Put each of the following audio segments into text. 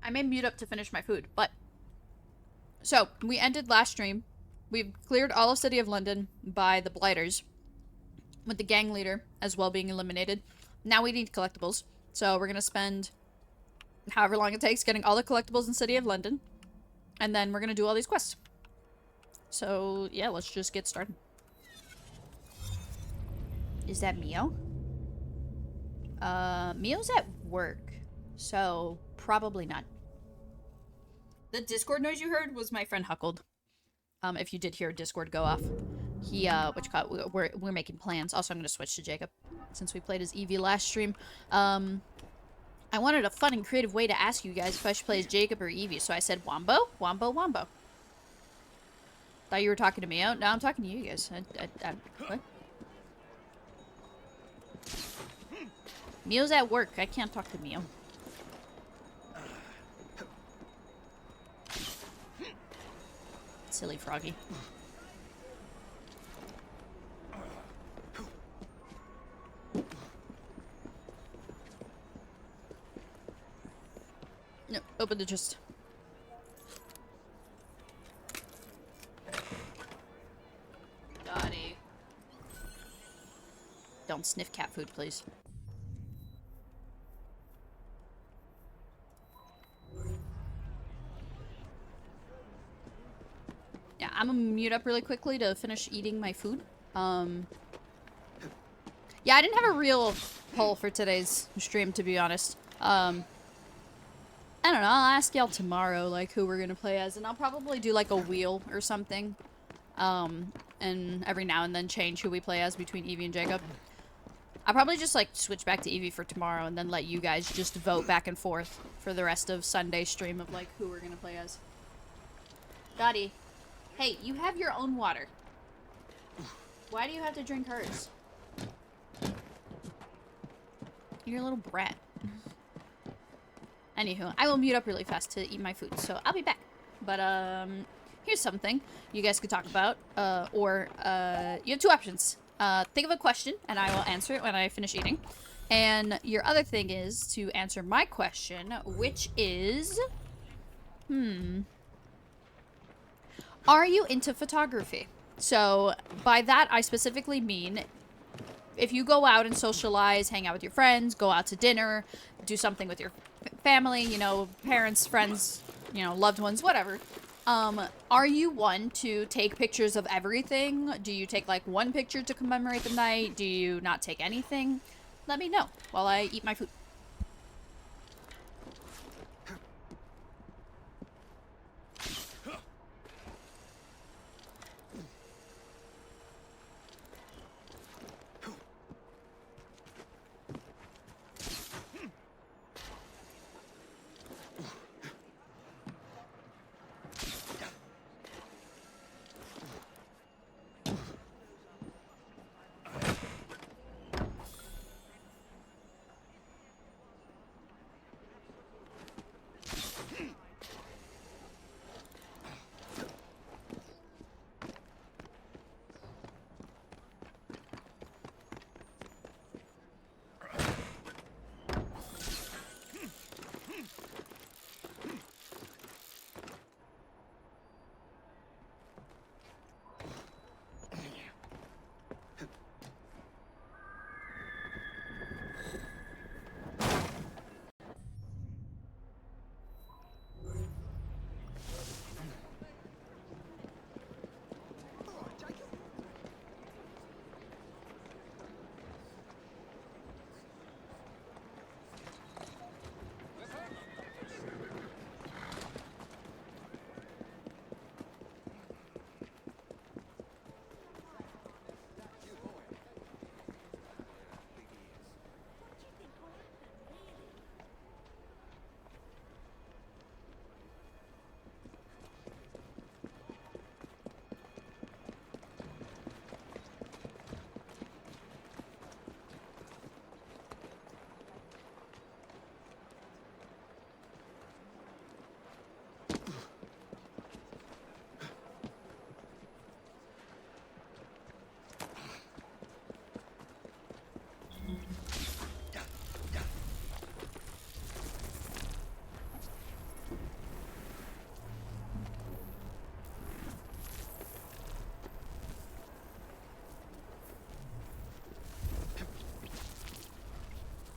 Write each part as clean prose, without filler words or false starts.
I may mute up to finish my food, but... So, we ended last stream. We've cleared all of City of London by the Blighters, with the gang leader as well being eliminated. Now we need collectibles. So we're gonna spend however long it takes getting all the collectibles in City of London. And then we're gonna do all these quests. So, yeah, let's just get started. Is that Mio? Mio's at work. So, probably not. The Discord noise you heard was my friend Huckled. If you did hear Discord go off. He, we're making plans. Also, I'm gonna switch to Jacob, since we played as Eevee last stream. I wanted a fun and creative way to ask you guys if I should play as Jacob or Eevee, so I said Wombo, Wombo, Wombo. Thought you were talking to me. Oh, no, I'm talking to you guys. What? Mio's at work. I can't talk to Mio. Silly Froggy. No, open the chest. Dottie. Don't sniff cat food, please. Yeah, I'm gonna mute up really quickly to finish eating my food. Yeah, I didn't have a real poll for today's stream, to be honest. I don't know, I'll ask y'all tomorrow, like, who we're gonna play as, and I'll probably do, like, a wheel or something. And every now and then change who we play as between Eevee and Jacob. I'll probably just, like, switch back to Eevee for tomorrow and then let you guys just vote back and forth for the rest of Sunday's stream of, like, who we're gonna play as. Dottie, hey, you have your own water. Why do you have to drink hers? You're a little brat. Anywho, I will mute up really fast to eat my food, so I'll be back. But, here's something you guys could talk about, you have two options. Think of a question, and I will answer it when I finish eating. And your other thing is to answer my question, which is... Are you into photography? So, by that, I specifically mean... If you go out and socialize, hang out with your friends, go out to dinner, do something with your family, you know, parents, friends, you know, loved ones, whatever. Are you one to take pictures of everything? Do you take, like, one picture to commemorate the night? Do you not take anything? Let me know while I eat my food.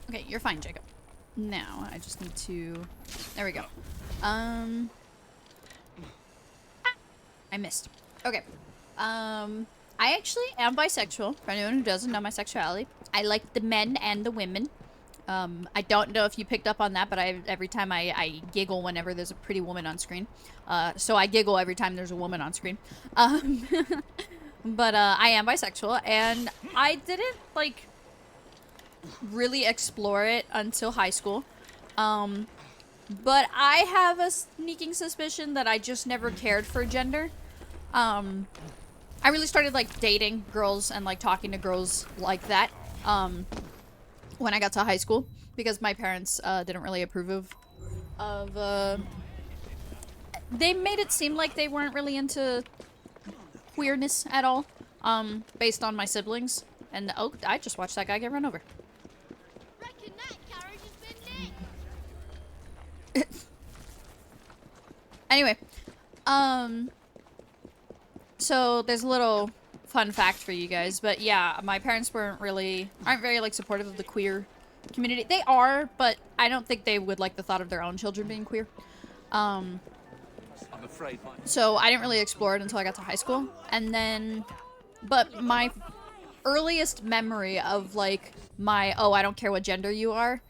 Okay, you're fine, Jacob. Now, I just need to... There we go. I missed. Okay. I actually am bisexual, for anyone who doesn't know my sexuality. I like the men and the women. I don't know if you picked up on that, but every time I giggle whenever there's a pretty woman on screen. So I giggle every time there's a woman on screen. But I am bisexual, and I didn't, like, really explore it until high school. But I have a sneaking suspicion that I just never cared for gender. I really started, like, dating girls and, like, talking to girls like that, when I got to high school, because my parents, didn't really approve of, they made it seem like they weren't really into queerness at all, based on my siblings, and, oh, I just watched that guy get run over. Reckon that carriage has been nicked. Anyway, so there's a little fun fact for you guys, but yeah, my parents aren't very, like, supportive of the queer community. They are, but I don't think they would like the thought of their own children being queer. I'm afraid my... So I didn't really explore it until I got to high school, and then, but my earliest memory of, like, my, oh, I don't care what gender you are,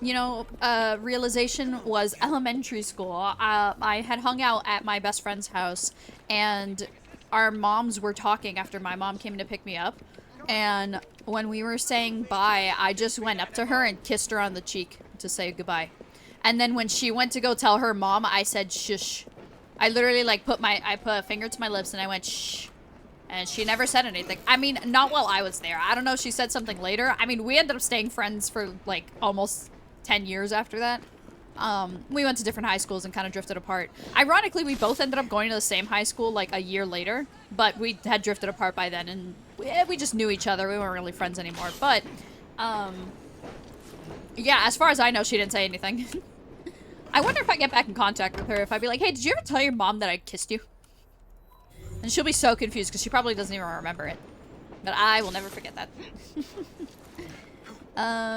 you know, realization was elementary school. I had hung out at my best friend's house, and our moms were talking after my mom came to pick me up. And when we were saying bye, I just went up to her and kissed her on the cheek to say goodbye. And then when she went to go tell her mom, I said shush. I literally, like, I put a finger to my lips and I went shh. And she never said anything. I mean, not while I was there. I don't know if she said something later. I mean, we ended up staying friends for, like, almost 10 years after that. We went to different high schools and kind of drifted apart. Ironically, we both ended up going to the same high school, like, a year later. But we had drifted apart by then, and we just knew each other. We weren't really friends anymore. But, yeah, as far as I know, she didn't say anything. I wonder if I get back in contact with her, if I'd be like, hey, did you ever tell your mom that I kissed you? And she'll be so confused, because she probably doesn't even remember it. But I will never forget that.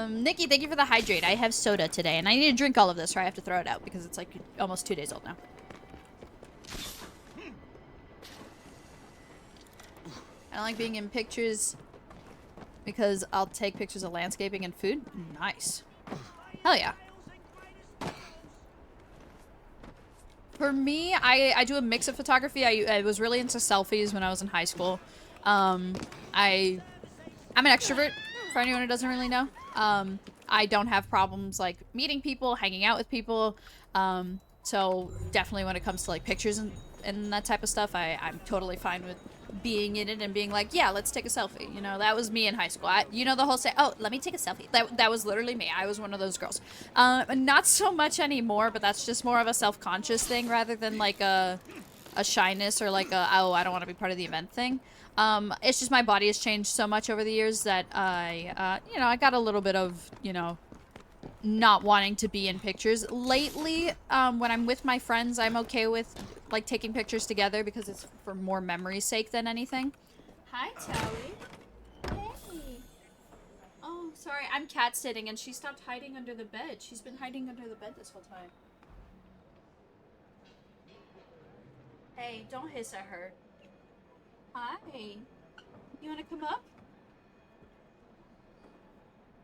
Nikki, thank you for the hydrate. I have soda today, and I need to drink all of this, or I have to throw it out, because it's, like, almost 2 days old now. I don't like being in pictures, because I'll take pictures of landscaping and food. Nice. Hell yeah. For me, I do a mix of photography. I was really into selfies when I was in high school. I'm an extrovert, for anyone who doesn't really know. I don't have problems, like, meeting people, hanging out with people. So definitely when it comes to, like, pictures and that type of stuff, I'm totally fine with being in it and being like, yeah, let's take a selfie. You know, that was me in high school. You know, the whole say, oh, let me take a selfie. That was literally me. I was one of those girls. Not so much anymore, but that's just more of a self-conscious thing rather than, like, a shyness or, like, oh, I don't want to be part of the event thing. It's just my body has changed so much over the years that you know, I got a little bit of, you know, not wanting to be in pictures. Lately, when I'm with my friends, I'm okay with, like, taking pictures together because it's for more memory's sake than anything. Hi, Tally. Hey. Oh, sorry, I'm cat sitting and she stopped hiding under the bed. She's been hiding under the bed this whole time. Hey, don't hiss at her. Hi. You want to come up?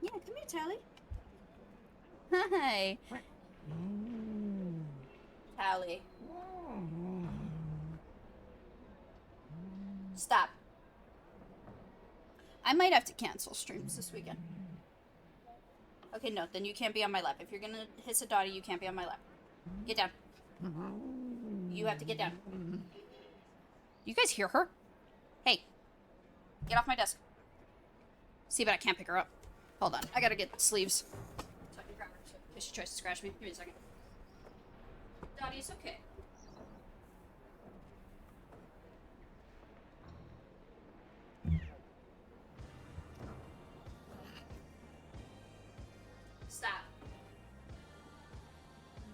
Yeah, come here, Tally. Hi. Tally. Stop. I might have to cancel streams this weekend. Okay, no, then you can't be on my lap. If you're gonna hiss a Dottie, you can't be on my lap. Get down. You have to get down. You guys hear her? Hey. Get off my desk. See, but I can't pick her up. Hold on. I gotta get sleeves. So I can grab her in case she tries to scratch me. Give me a second. Dottie, it's okay. Stop.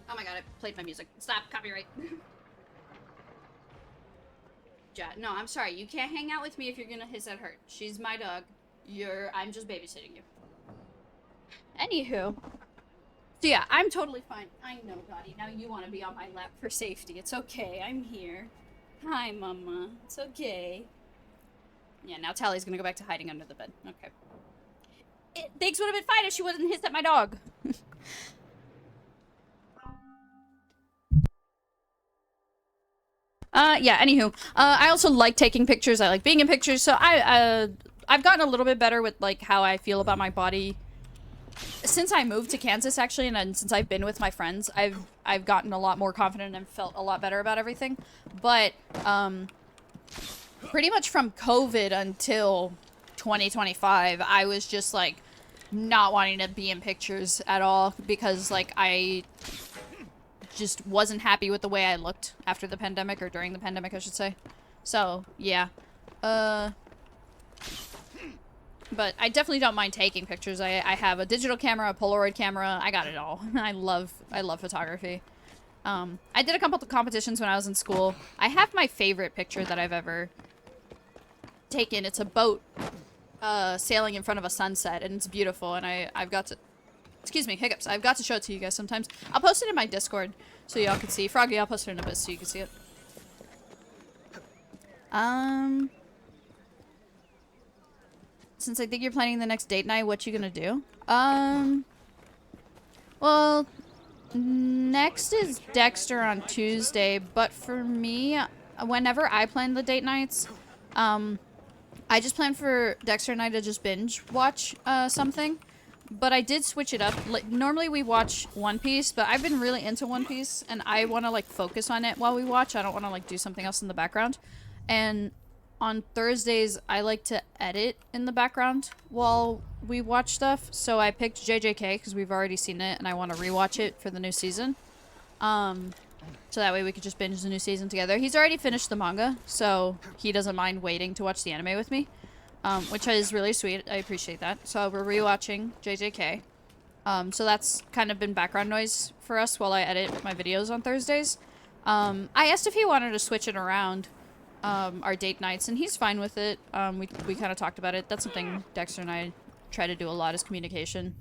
Oh my god, I played my music. Stop, copyright. No, I'm sorry. You can't hang out with me if you're gonna hiss at her. She's my dog. I'm just babysitting you. Anywho. So yeah, I'm totally fine. I know, Dottie. Now you want to be on my lap for safety. It's okay. I'm here. Hi, Mama. It's okay. Yeah, now Tally's gonna go back to hiding under the bed. Okay. Things would have been fine if she wasn't hissed at my dog. Yeah, anywho. I also like taking pictures. I like being in pictures. So I've gotten a little bit better with, like, how I feel about my body. Since I moved to Kansas, actually, and since I've been with my friends, I've gotten a lot more confident and felt a lot better about everything. But, pretty much from COVID until 2025, I was just, like, not wanting to be in pictures at all because, like, I just wasn't happy with the way I looked after the pandemic, or during the pandemic, I should say. So, yeah. But I definitely don't mind taking pictures. I have a digital camera, a Polaroid camera. I got it all. I love photography. I did a couple of competitions when I was in school. I have my favorite picture that I've ever taken. It's a boat sailing in front of a sunset, and it's beautiful. And I've got to... Excuse me, hiccups. I've got to show it to you guys sometimes. I'll post it in my Discord so y'all can see. Froggy, I'll post it in a bit so you can see it. Since I think you're planning the next date night, what you gonna do? Well, next is Dexter on Tuesday, but for me, whenever I plan the date nights, I just plan for Dexter and I to just binge watch something. But I did switch it up. Like, normally we watch One Piece, but I've been really into One Piece, and I want to, like, focus on it while we watch. I don't want to, like, do something else in the background. And on Thursdays, I like to edit in the background while we watch stuff. So I picked JJK because we've already seen it, and I want to rewatch it for the new season. So that way we could just binge the new season together. He's already finished the manga, so he doesn't mind waiting to watch the anime with me. Which is really sweet. I appreciate that. So we're rewatching JJK. So that's kind of been background noise for us while I edit my videos on Thursdays. I asked if he wanted to switch it around, our date nights, and he's fine with it. We kind of talked about it. That's something Dexter and I try to do a lot, is communication.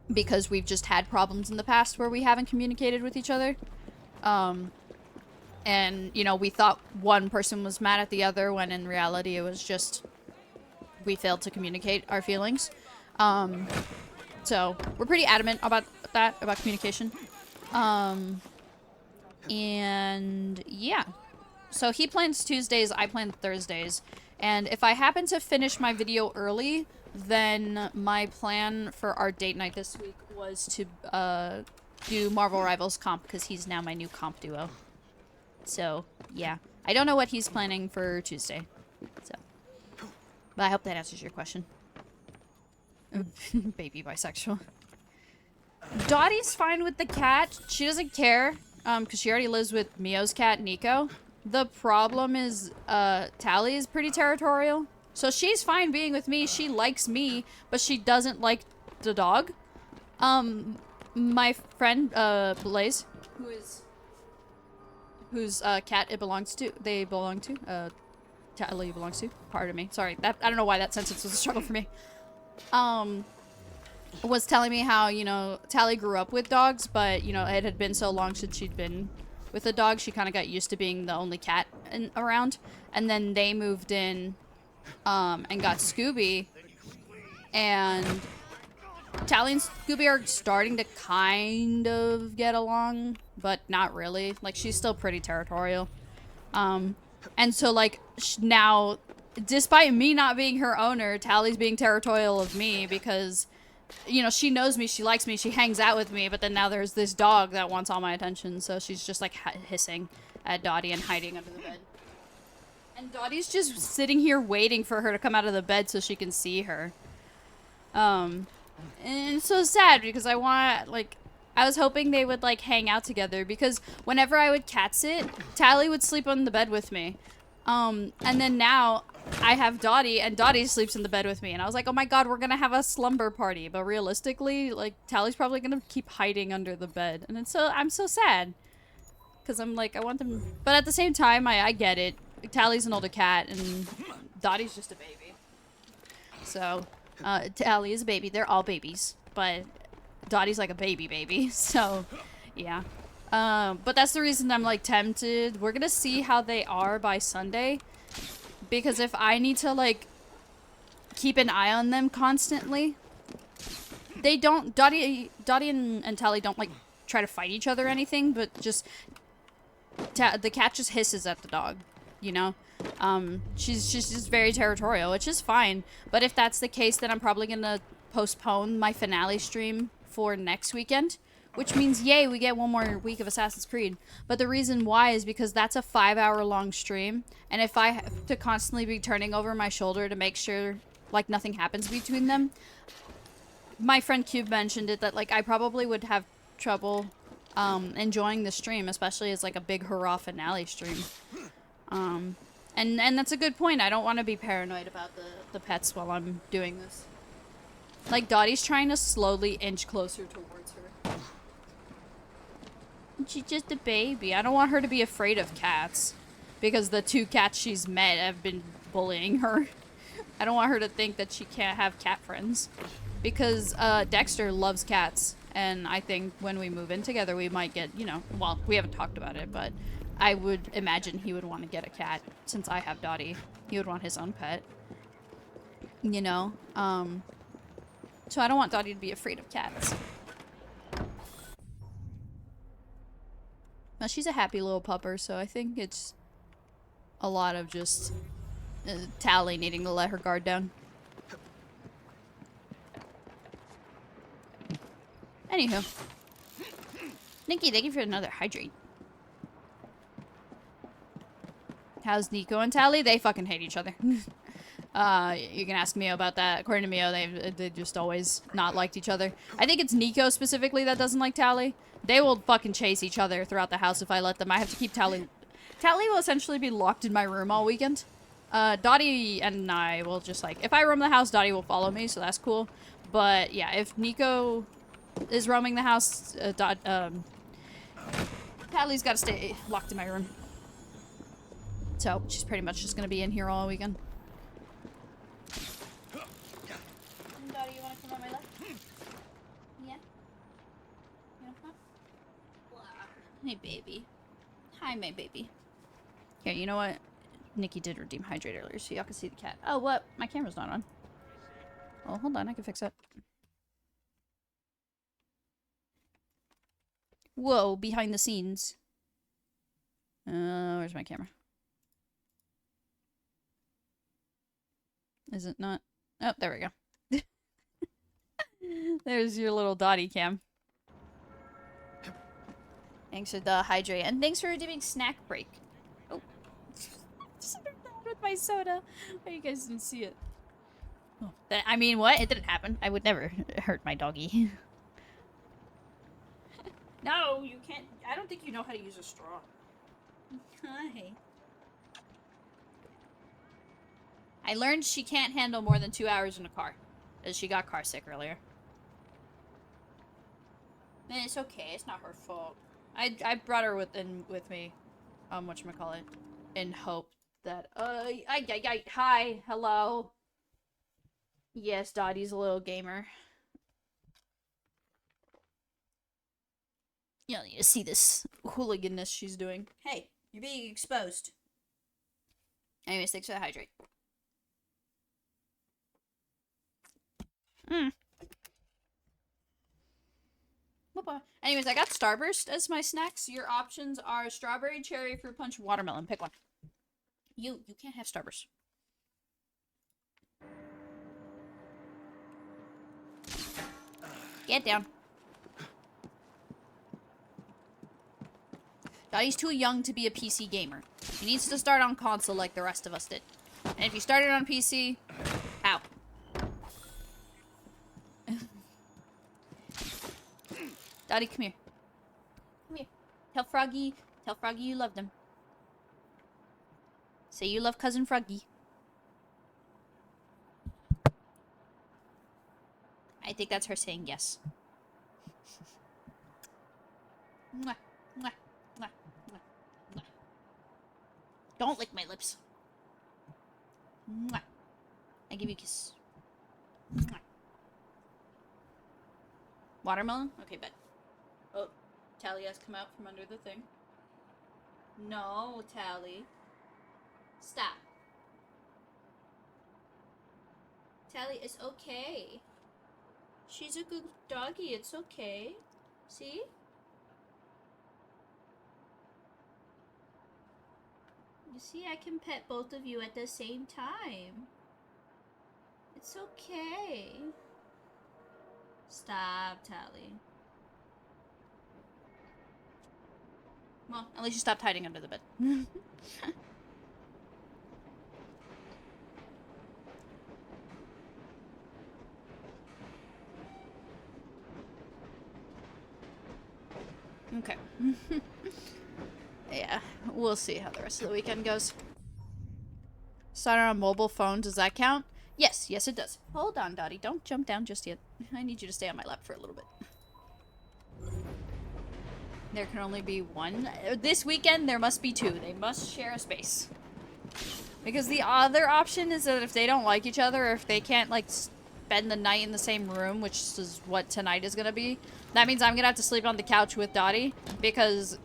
Because we've just had problems in the past where we haven't communicated with each other. And, you know, we thought one person was mad at the other, when in reality it was just we failed to communicate our feelings. So we're pretty adamant about that, about communication. And yeah. So he plans Tuesdays, I plan Thursdays. And if I happen to finish my video early, then my plan for our date night this week was to do Marvel Rivals comp, because he's now my new comp duo. So, yeah. I don't know what he's planning for Tuesday. So. But I hope that answers your question. Baby bisexual. Dottie's fine with the cat. She doesn't care, because she already lives with Mio's cat, Nico. The problem is, Tally is pretty territorial. So she's fine being with me. She likes me, but she doesn't like the dog. My friend, Blaze, whose cat they belong to, Tally belongs to, pardon me, sorry, I don't know why that sentence was a struggle for me, was telling me how, you know, Tally grew up with dogs, but, you know, it had been so long since she'd been with a dog, she kind of got used to being the only cat around, and then they moved in, and got Scooby, and Tally and Scooby are starting to kind of get along, but not really. Like, she's still pretty territorial. And so, like, now, despite me not being her owner, Tally's being territorial of me because, you know, she knows me, she likes me, she hangs out with me, but then now there's this dog that wants all my attention, so she's just, like, hissing at Dottie and hiding under the bed. And Dottie's just sitting here waiting for her to come out of the bed so she can see her. And it's so sad because I was hoping they would, like, hang out together, because whenever I would cat sit, Tally would sleep on the bed with me. And then now I have Dottie, and Dottie sleeps in the bed with me, and I was like, oh my god, we're gonna have a slumber party, but realistically, like, Tally's probably gonna keep hiding under the bed, and I'm so sad. Because I'm like, I want them, but at the same time, I get it. Tally's an older cat, and Dottie's just a baby. So, Tally is a baby. They're all babies, but Dottie's like a baby. So, yeah. But that's the reason I'm like tempted. We're gonna see how they are by Sunday, because if I need to like keep an eye on them constantly, they don't. Dottie and Tally don't like try to fight each other or anything, but just the cat just hisses at the dog, you know. She's just very territorial, which is fine. But if that's the case, then I'm probably gonna postpone my finale stream for next weekend, which means yay, we get one more week of Assassin's Creed. But the reason why is because that's a 5-hour long stream, and if I have to constantly be turning over my shoulder to make sure like nothing happens between them, my friend Cube mentioned it, that like I probably would have trouble enjoying the stream, especially as like a big hurrah finale stream. And that's a good point. I don't want to be paranoid about the pets while I'm doing this. Like, Dottie's trying to slowly inch closer towards her. She's just a baby. I don't want her to be afraid of cats, because the 2 cats she's met have been bullying her. I don't want her to think that she can't have cat friends, because Dexter loves cats, and I think when we move in together we might get, you know, well, we haven't talked about it, but I would imagine he would want to get a cat. Since I have Dottie, he would want his own pet, you know. So I don't want Dottie to be afraid of cats. Now, she's a happy little pupper, so I think it's a lot of just Tally needing to let her guard down. Anywho. Nikki, thank you for another hydrate. How's Nico and Tally? They fucking hate each other. You can ask Mio about that. According to Mio, they just always not liked each other. I think it's Nico specifically that doesn't like Tally. They will fucking chase each other throughout the house if I let them. I have to keep Tally. Tally will essentially be locked in my room all weekend. Dottie and I will just like, if I roam the house, Dottie will follow me, so that's cool. But yeah, if Nico is roaming the house, Tally's got to stay locked in my room. So she's pretty much just gonna be in here all weekend. Dottie, you wanna come on my left? Yeah? You wanna come? Hey, baby. Hi, my baby. Here, you know what? Nikki did redeem hydrate earlier, so y'all can see the cat. Oh, what? My camera's not on. Oh, hold on, I can fix it. Whoa, behind the scenes. Where's my camera? Is it not? Oh, there we go. There's your little Dottie cam. Thanks for the hydrate, and thanks for redeeming snack break. Oh. Just with my soda. Oh, you guys didn't see it. Oh. I mean, what? It didn't happen. I would never hurt my doggy. No, you can't. I don't think you know how to use a straw. Hi. I learned she can't handle more than 2 hours in a car, as she got car sick earlier. And it's okay. It's not her fault. I brought her with me, whatchamacallit, in hope that hi, hello. Yes, Dottie's a little gamer. You don't need to see this hooliganness she's doing. Hey, you're being exposed. Anyways, thanks for the hydrate. Anyways, I got Starburst as my snacks. Your options are strawberry, cherry, fruit punch, watermelon. Pick one. You can't have Starburst. Get down. Dottie's too young to be a PC gamer. He needs to start on console like the rest of us did. And if you started on PC, how? Dottie, come here. Come here. Tell Froggy you love them. Say you love Cousin Froggy. I think that's her saying yes. Mwah, mwah, mwah, mwah, mwah. Don't lick my lips. Mwah. I give you a kiss. Watermelon? Okay, bet. Oh, Tally has come out from under the thing. No, Tally. Stop. Tally, it's okay. She's a good doggy, it's okay. See? You see, I can pet both of you at the same time. It's okay. Stop, Tally. Well, at least you stopped hiding under the bed. Okay. Yeah, we'll see how the rest of the weekend goes. Started on mobile phone, does that count? Yes, yes it does. Hold on, Dottie, don't jump down just yet. I need you to stay on my lap for a little bit. There can only be one. This weekend, there must be two. They must share a space. Because the other option is that if they don't like each other, or if they can't, like, spend the night in the same room, which is what tonight is gonna be, that means I'm gonna have to sleep on the couch with Dottie, because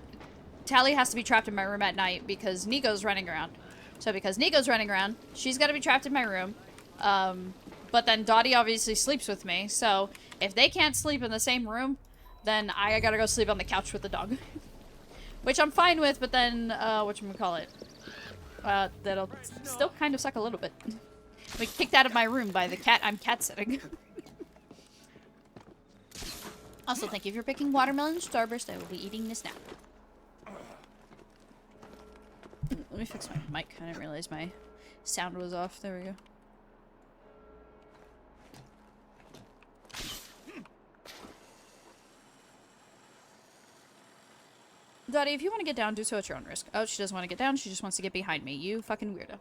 Tally has to be trapped in my room at night because Nico's running around. So because Nico's running around, she's gotta be trapped in my room. But then Dottie obviously sleeps with me, so if they can't sleep in the same room, then I gotta go sleep on the couch with the dog. Which I'm fine with, but then, whatchamacallit? That'll still kind of suck a little bit. We kicked out of my room by the cat I'm cat sitting. Also, thank you for picking watermelon starburst. I will be eating this now. Let me fix my mic. I didn't realize my sound was off. There we go. Dottie, if you want to get down, do so at your own risk. Oh, she doesn't want to get down. She just wants to get behind me. You fucking weirdo.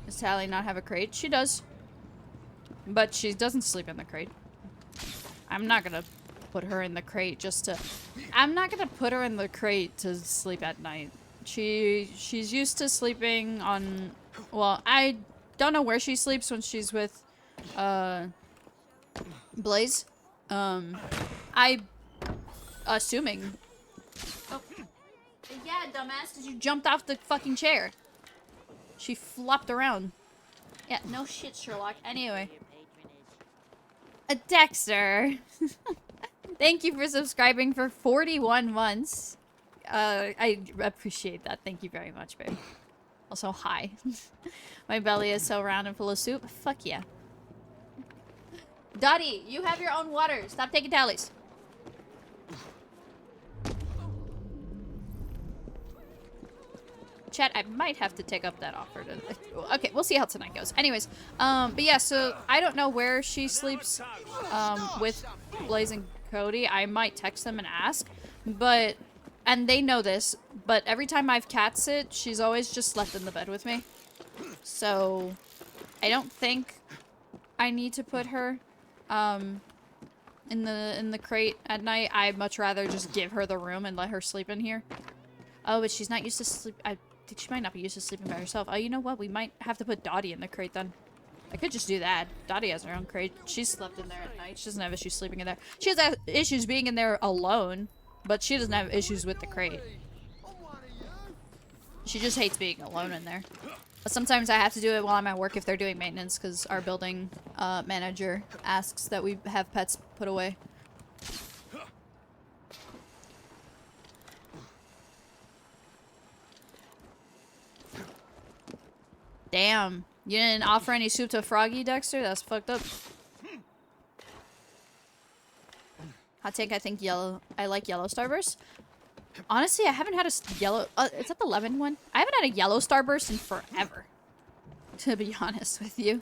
Does Tally not have a crate? She does. But she doesn't sleep in the crate. I'm not gonna put her in the crate just to... I'm not gonna put her in the crate to sleep at night. She's used to sleeping on... Well, I don't know where she sleeps when she's with, Blaze. I... Assuming... Oh. Yeah, dumbass, because you jumped off the fucking chair. She flopped around. Yeah, no shit, Sherlock. Anyway. Dexter. Thank you for subscribing for 41 months. I appreciate that. Thank you very much, babe. Also, hi. My belly is so round and full of soup. Fuck yeah. Dottie, you have your own water. Stop taking tallies. Chat, I might have to take up that offer to... Okay, we'll see how tonight goes. Anyways, but yeah, so I don't know where she sleeps, with Blaze and Cody. I might text them and ask, but... And they know this, but every time I've cat sit, she's always just slept in the bed with me. So, I don't think I need to put her, in the crate at night. I'd much rather just give her the room and let her sleep in here. Oh, but she's not used to sleep... I think she might not be used to sleeping by herself. Oh, you know what? We might have to put Dottie in the crate then. I could just do that. Dottie has her own crate. She's slept in there at night. She doesn't have issues sleeping in there. She has issues being in there alone, but she doesn't have issues with the crate. She just hates being alone in there. But sometimes I have to do it while I'm at work if they're doing maintenance, because our building manager asks that we have pets put away. Damn. You didn't offer any soup to Froggy, Dexter? That's fucked up. Hot take, I think yellow... I like yellow Starburst. Honestly, I haven't had a yellow... is that the lemon one? I haven't had a yellow Starburst in forever. To be honest with you.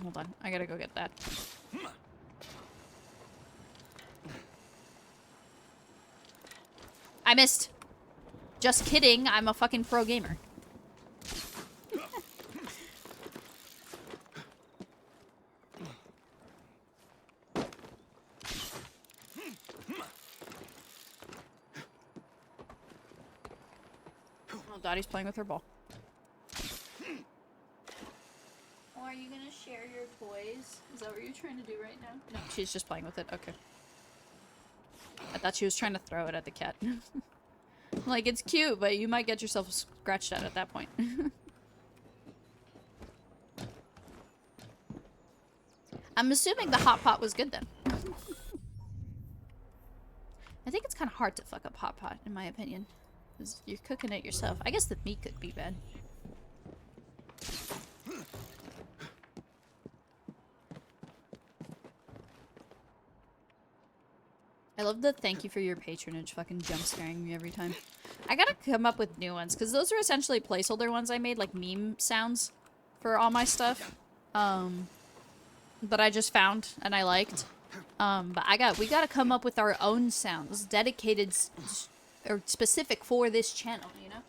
Hold on. I gotta go get that. I missed. Just kidding, I'm a fucking pro gamer. Dottie's playing with her ball. Oh, are you gonna share your toys? Is that what you're trying to do right now? No, she's just playing with it. Okay. I thought she was trying to throw it at the cat. Like, it's cute, but you might get yourself scratched at that point. I'm assuming the hot pot was good then. I think it's kind of hard to fuck up hot pot, in my opinion. Because you're cooking it yourself. I guess the meat could be bad. I love the thank you for your patronage fucking jump scaring me every time. I gotta come up with new ones, because those are essentially placeholder ones I made, like meme sounds for all my stuff. That I just found and I liked. But we gotta come up with our own sounds dedicated or specific for this channel, you know?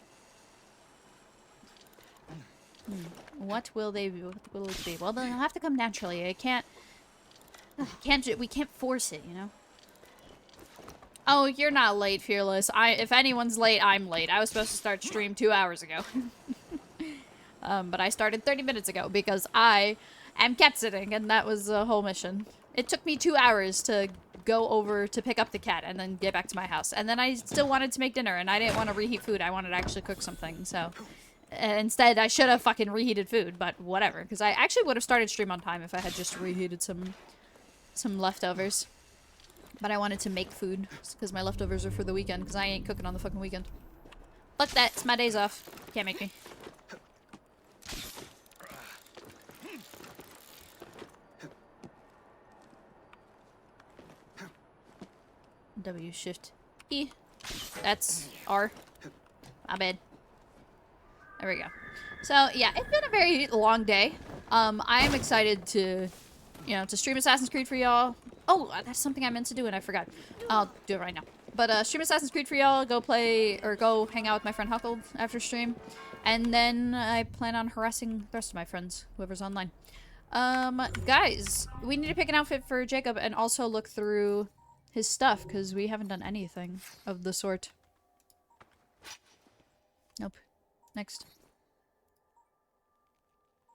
What will they be? What will it be? Well, they'll have to come naturally. We can't force it, you know? Oh, you're not late, Fearless. If anyone's late, I'm late. I was supposed to start stream 2 hours ago. But I started 30 minutes ago because I am cat sitting, and that was a whole mission. It took me 2 hours to go over to pick up the cat and then get back to my house. And then I still wanted to make dinner, and I didn't want to reheat food. I wanted to actually cook something, so... Instead, I should have fucking reheated food, but whatever. Because I actually would have started stream on time if I had just reheated some leftovers. But I wanted to make food, because my leftovers are for the weekend, because I ain't cooking on the fucking weekend. Fuck that, it's my days off. Can't make me. W shift E. That's R. My bad. There we go. So, yeah, it's been a very long day. I am excited to, to stream Assassin's Creed for y'all. Oh, that's something I meant to do and I forgot. I'll do it right now. But, stream Assassin's Creed for y'all, go play, or go hang out with my friend Huckle after stream. And then I plan on harassing the rest of my friends, whoever's online. Guys, we need to pick an outfit for Jacob and also look through his stuff, because we haven't done anything of the sort. Nope. Next.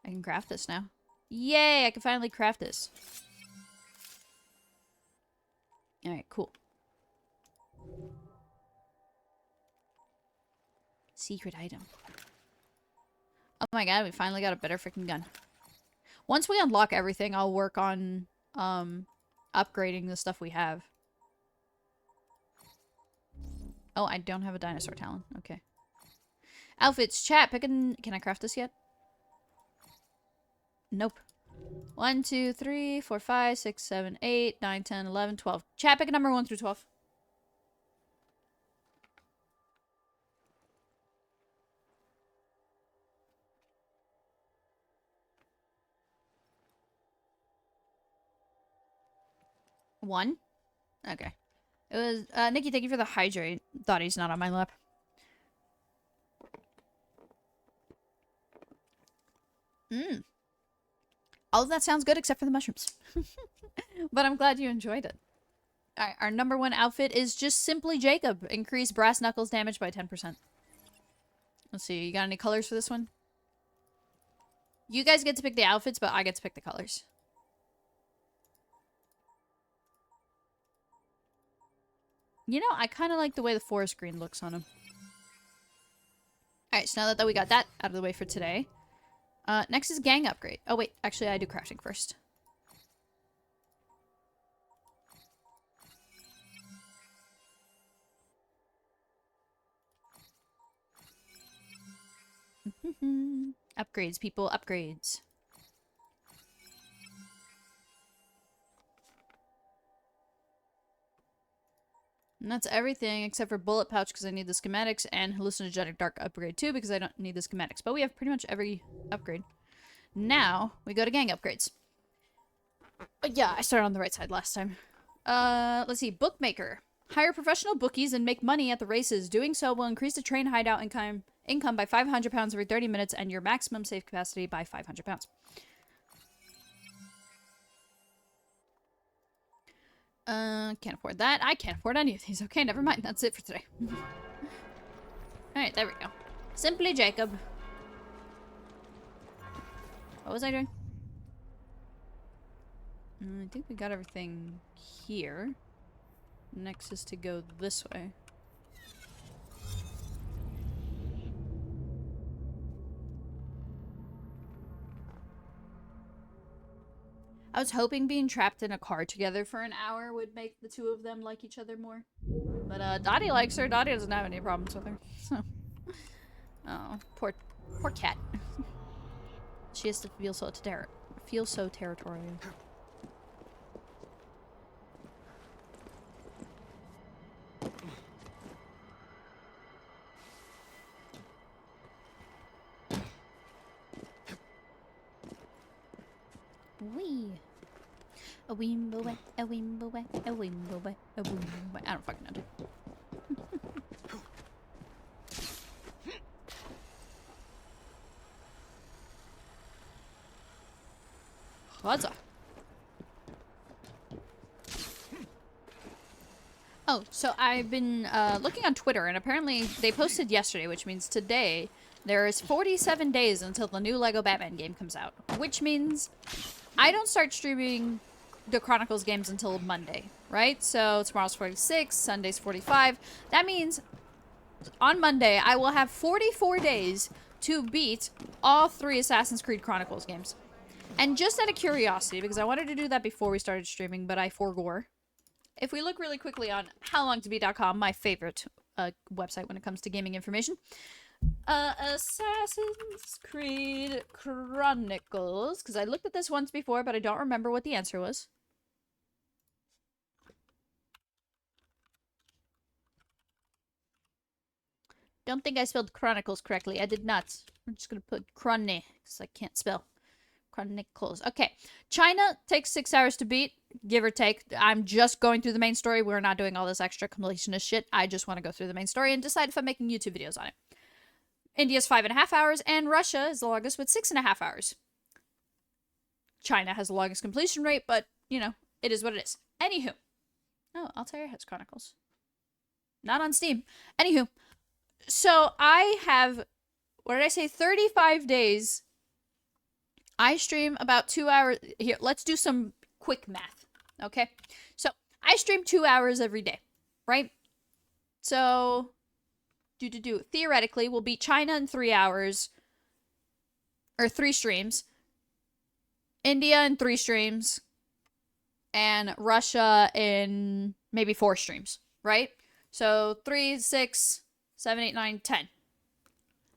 I can craft this now. Yay! I can finally craft this. Alright, cool. Secret item. Oh my god, we finally got a better freaking gun. Once we unlock everything, I'll work on, upgrading the stuff we have. Oh, I don't have a dinosaur talon. Okay. Outfits, chat, can I craft this yet? Nope. 1, 2, 3, 4, 5, 6, 7, 8, 9, 10, 11, 12. Chat, pick a number 1 through 12. One? Okay. It was, Nikki, thank you for the hydrate. Thought he's not on my lap. All of that sounds good except for the mushrooms. But I'm glad you enjoyed it. Alright, our number 1 outfit is just simply Jacob. Increase brass knuckles damage by 10%. Let's see, you got any colors for this one? You guys get to pick the outfits, but I get to pick the colors. You know, I kind of like the way the forest green looks on him. Alright, so now that we got that out of the way for today. Next is gang upgrade. Oh wait, actually I do crafting first. Upgrades, people, upgrades. And that's everything except for bullet pouch because I need the schematics, and hallucinogenic dark upgrade too because I don't need the schematics. But we have pretty much every upgrade. Now we go to gang upgrades. Yeah, I started on the right side last time. Let's see. Bookmaker. Hire professional bookies and make money at the races. Doing so will increase the train hideout income by 500 pounds every 30 minutes and your maximum safe capacity by 500 pounds. Can't afford that. I can't afford any of these. Okay, never mind. That's it for today. Alright, there we go. Simply Jacob. What was I doing? I think we got everything here. Next is to go this way. I was hoping being trapped in a car together for an hour would make the two of them like each other more. But Dottie likes her. Dottie doesn't have any problems with her. So, oh, poor cat. She has to feel so territorial. Wee. A wimble way, a wimble way, a wimble way, a wimble way. I don't fucking know. Huzzah. Oh, so I've been looking on Twitter, and apparently they posted yesterday, which means today there is 47 days until the new Lego Batman game comes out, which means I don't start streaming the Chronicles games until Monday, right? So tomorrow's 46, Sunday's 45. That means on Monday I will have 44 days to beat all 3 Assassin's Creed Chronicles games. And just out of curiosity, because I wanted to do that before we started streaming, but I forgore. If we look really quickly on howlongtobeat.com, my favorite website when it comes to gaming information, Assassin's Creed Chronicles, because I looked at this once before, but I don't remember what the answer was. Don't think I spelled Chronicles correctly. I did not. I'm just going to put Chrony, because I can't spell. Chronicles. Okay. China takes 6 hours to beat, give or take. I'm just going through the main story. We're not doing all this extra completionist shit. I just want to go through the main story and decide if I'm making YouTube videos on it. India's 5.5 hours, and Russia is the longest with 6.5 hours. China has the longest completion rate, but, you know, it is what it is. Anywho. Oh, Altair has Chronicles. Not on Steam. Anywho. So, I have, what did I say, 35 days. I stream about 2 hours. Here, let's do some quick math, okay? So, I stream 2 hours every day, right? So, theoretically, we'll beat China in 3 hours, or 3 streams, India in 3 streams, and Russia in maybe 4 streams, right? So, 3, 6, 7, 8, 9, 10.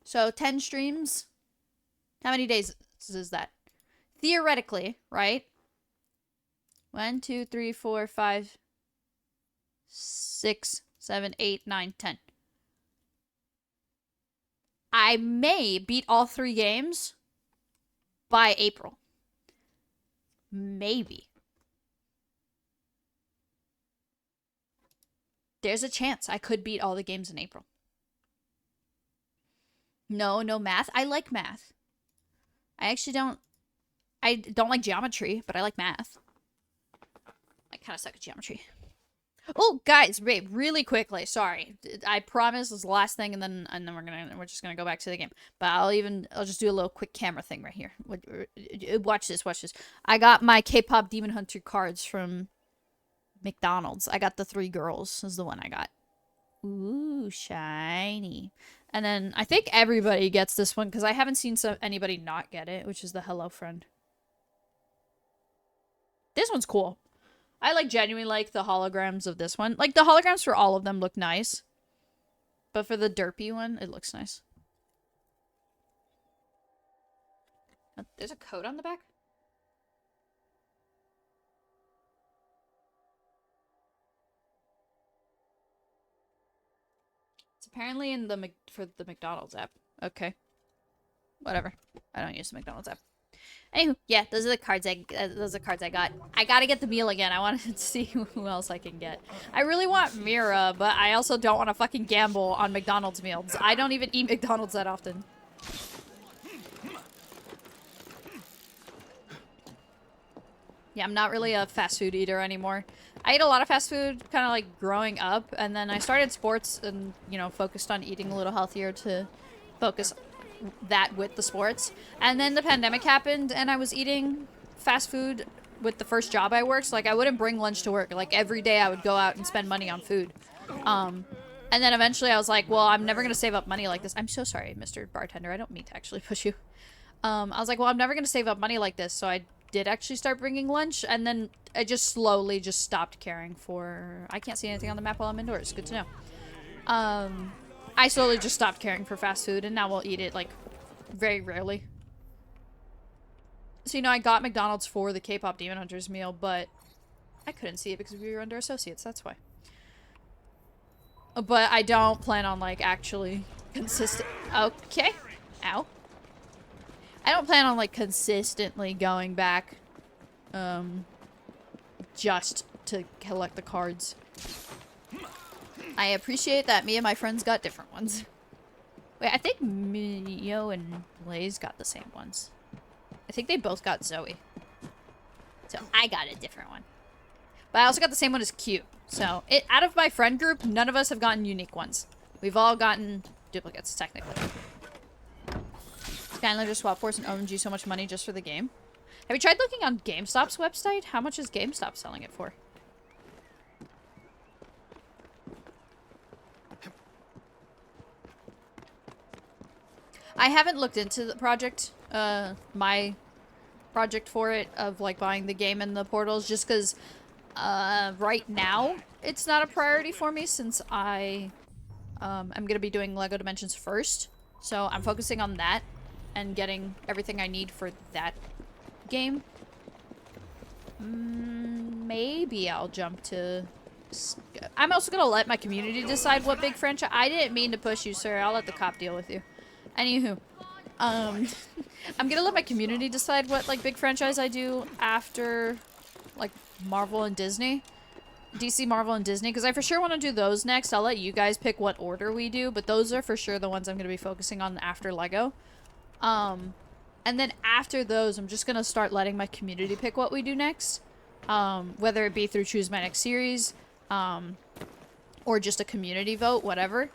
So, 10 streams. How many days is that? Theoretically, right? 1, 2, 3, 4, 5, 6, 7, 8, 9, 10. I may beat all 3 games by April. Maybe. There's a chance I could beat all the games in April. No math. I like math. I don't like geometry, but I like math. I kind of suck at geometry. Oh, guys, wait, really quickly. Sorry, I promise this is the last thing, and then we're just gonna go back to the game. But I'll just do a little quick camera thing right here. Watch this. I got my K-pop Demon Hunter cards from McDonald's. I got the 3 girls. Is the one I got. Ooh, shiny. And then I think everybody gets this one because I haven't seen anybody not get it, which is the Hello Friend. This one's cool. I genuinely like the holograms of this one. Like, the holograms for all of them look nice. But for the derpy one, it looks nice. There's a code on the back? It's apparently in for the McDonald's app. Okay. Whatever. I don't use the McDonald's app. Anywho, yeah, those are the cards I got. I gotta get the meal again. I wanted to see who else I can get. I really want Mira, but I also don't want to fucking gamble on McDonald's meals. I don't even eat McDonald's that often. Yeah, I'm not really a fast food eater anymore. I ate a lot of fast food kind of like growing up, and then I started sports and, you know, focused on eating a little healthier to focus that with the sports. And then the pandemic happened and I was eating fast food with the first job I worked. So, like, I wouldn't bring lunch to work. Like, every day I would go out and spend money on food. And then eventually I was like, well, I'm never going to save up money like this. I'm so sorry, Mr. Bartender. I don't mean to actually push you. I was like, well, I'm never going to save up money like this. So I did actually start bringing lunch. And then I just slowly just stopped caring for... I can't see anything on the map while I'm indoors. Good to know. I slowly just stopped caring for fast food. And now we'll eat it, like, very rarely. So, you know, I got McDonald's for the K-pop Demon Hunters meal. But I couldn't see it because we were under associates. That's why. But I don't plan on, like, actually consistent... Okay. Ow. I don't plan on, like, consistently going back, just to collect the cards. I appreciate that me and my friends got different ones. Wait, I think Mio and Blaze got the same ones. I think they both got Zoe. So, I got a different one. But I also got the same one as Q. So, out of my friend group, none of us have gotten unique ones. We've all gotten duplicates, technically. Skylander Swap Force and OMG so much money just for the game. Have you tried looking on GameStop's website? How much is GameStop selling it for? I haven't looked into the project, my project for it, of, like, buying the game and the portals, just because... right now, it's not a priority for me since I'm gonna be doing LEGO Dimensions first. So I'm focusing on that and getting everything I need for that game. Maybe I'll jump to... I'm also gonna let my community decide what big franchise... I didn't mean to push you, sir. I'll let the cop deal with you. Anywho. I'm gonna let my community decide what, like, big franchise I do after, like, Marvel and Disney. DC, Marvel, and Disney, because I for sure want to do those next. I'll let you guys pick what order we do, but those are for sure the ones I'm going to be focusing on after LEGO. And then after those, I'm just going to start letting my community pick what we do next. Whether it be through Choose My Next Series, or just a community vote, whatever.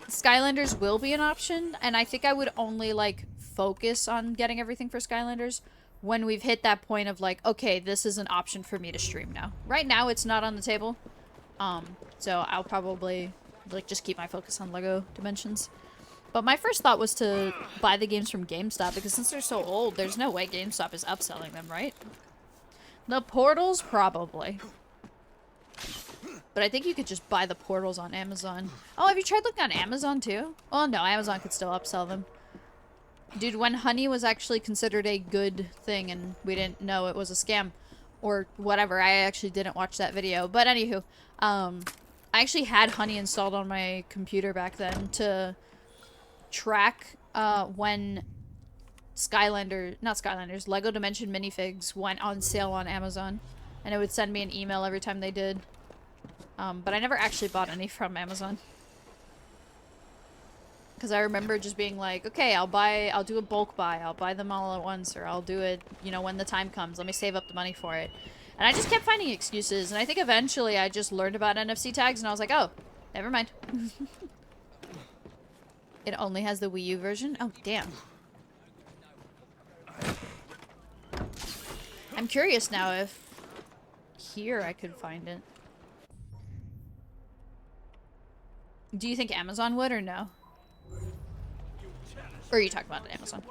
Skylanders will be an option, and I think I would only, like, focus on getting everything for Skylanders when we've hit that point of, like, okay, this is an option for me to stream now. Right now, it's not on the table. So I'll probably, like, just keep my focus on LEGO Dimensions. But my first thought was to buy the games from GameStop, because since they're so old, there's no way GameStop is upselling them, right? The portals, probably. But I think you could just buy the portals on Amazon. Oh, have you tried looking on Amazon, too? Well, no, Amazon could still upsell them. Dude, when honey was actually considered a good thing and we didn't know it was a scam or whatever, I actually didn't watch that video. But anywho, I actually had honey installed on my computer back then to track when LEGO Dimension minifigs went on sale on Amazon. And it would send me an email every time they did. But I never actually bought any from Amazon. Because I remember just being like, okay, I'll do a bulk buy. I'll buy them all at once, or I'll do it, you know, when the time comes. Let me save up the money for it. And I just kept finding excuses. And I think eventually I just learned about NFC tags, and I was like, oh, never mind. It only has the Wii U version? Oh, damn. I'm curious now if here I could find it. Do you think Amazon would, or no? Or are you talking about Amazon?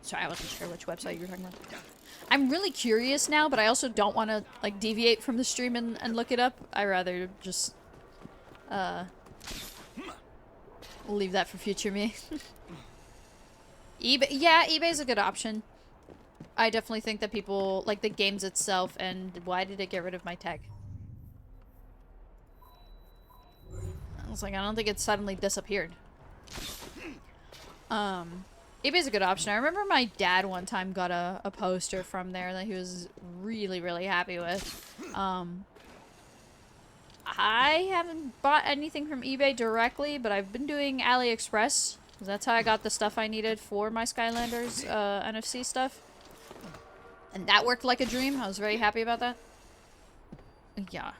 Sorry, I wasn't sure which website you were talking about. I'm really curious now, but I also don't want to, like, deviate from the stream and look it up. I'd rather just, leave that for future me. eBay, yeah, eBay's a good option. I definitely think that people, like, the games itself, and why did it get rid of my tag? I was like, I don't think it suddenly disappeared. eBay's a good option. I remember my dad one time got a poster from there that he was really, really happy with. I haven't bought anything from eBay directly, but I've been doing AliExpress. That's how I got the stuff I needed for my Skylanders NFC stuff. And that worked like a dream. I was very happy about that. Yeah.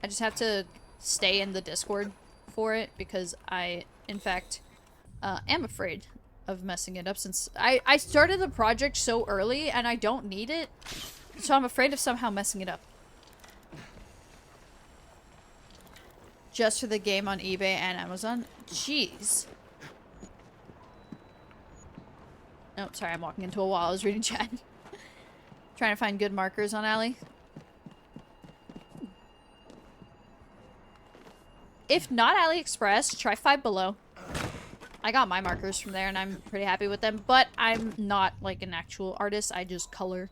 I just have to stay in the Discord for it because I, in fact, am afraid of messing it up since I started the project so early and I don't need it. So I'm afraid of somehow messing it up. Just for the game on eBay and Amazon? Jeez. Oh, sorry, I'm walking into a wall. I was reading chat. Trying to find good markers on Allie. If not AliExpress, try Five Below. I got my markers from there and I'm pretty happy with them, but I'm not like an actual artist. I just color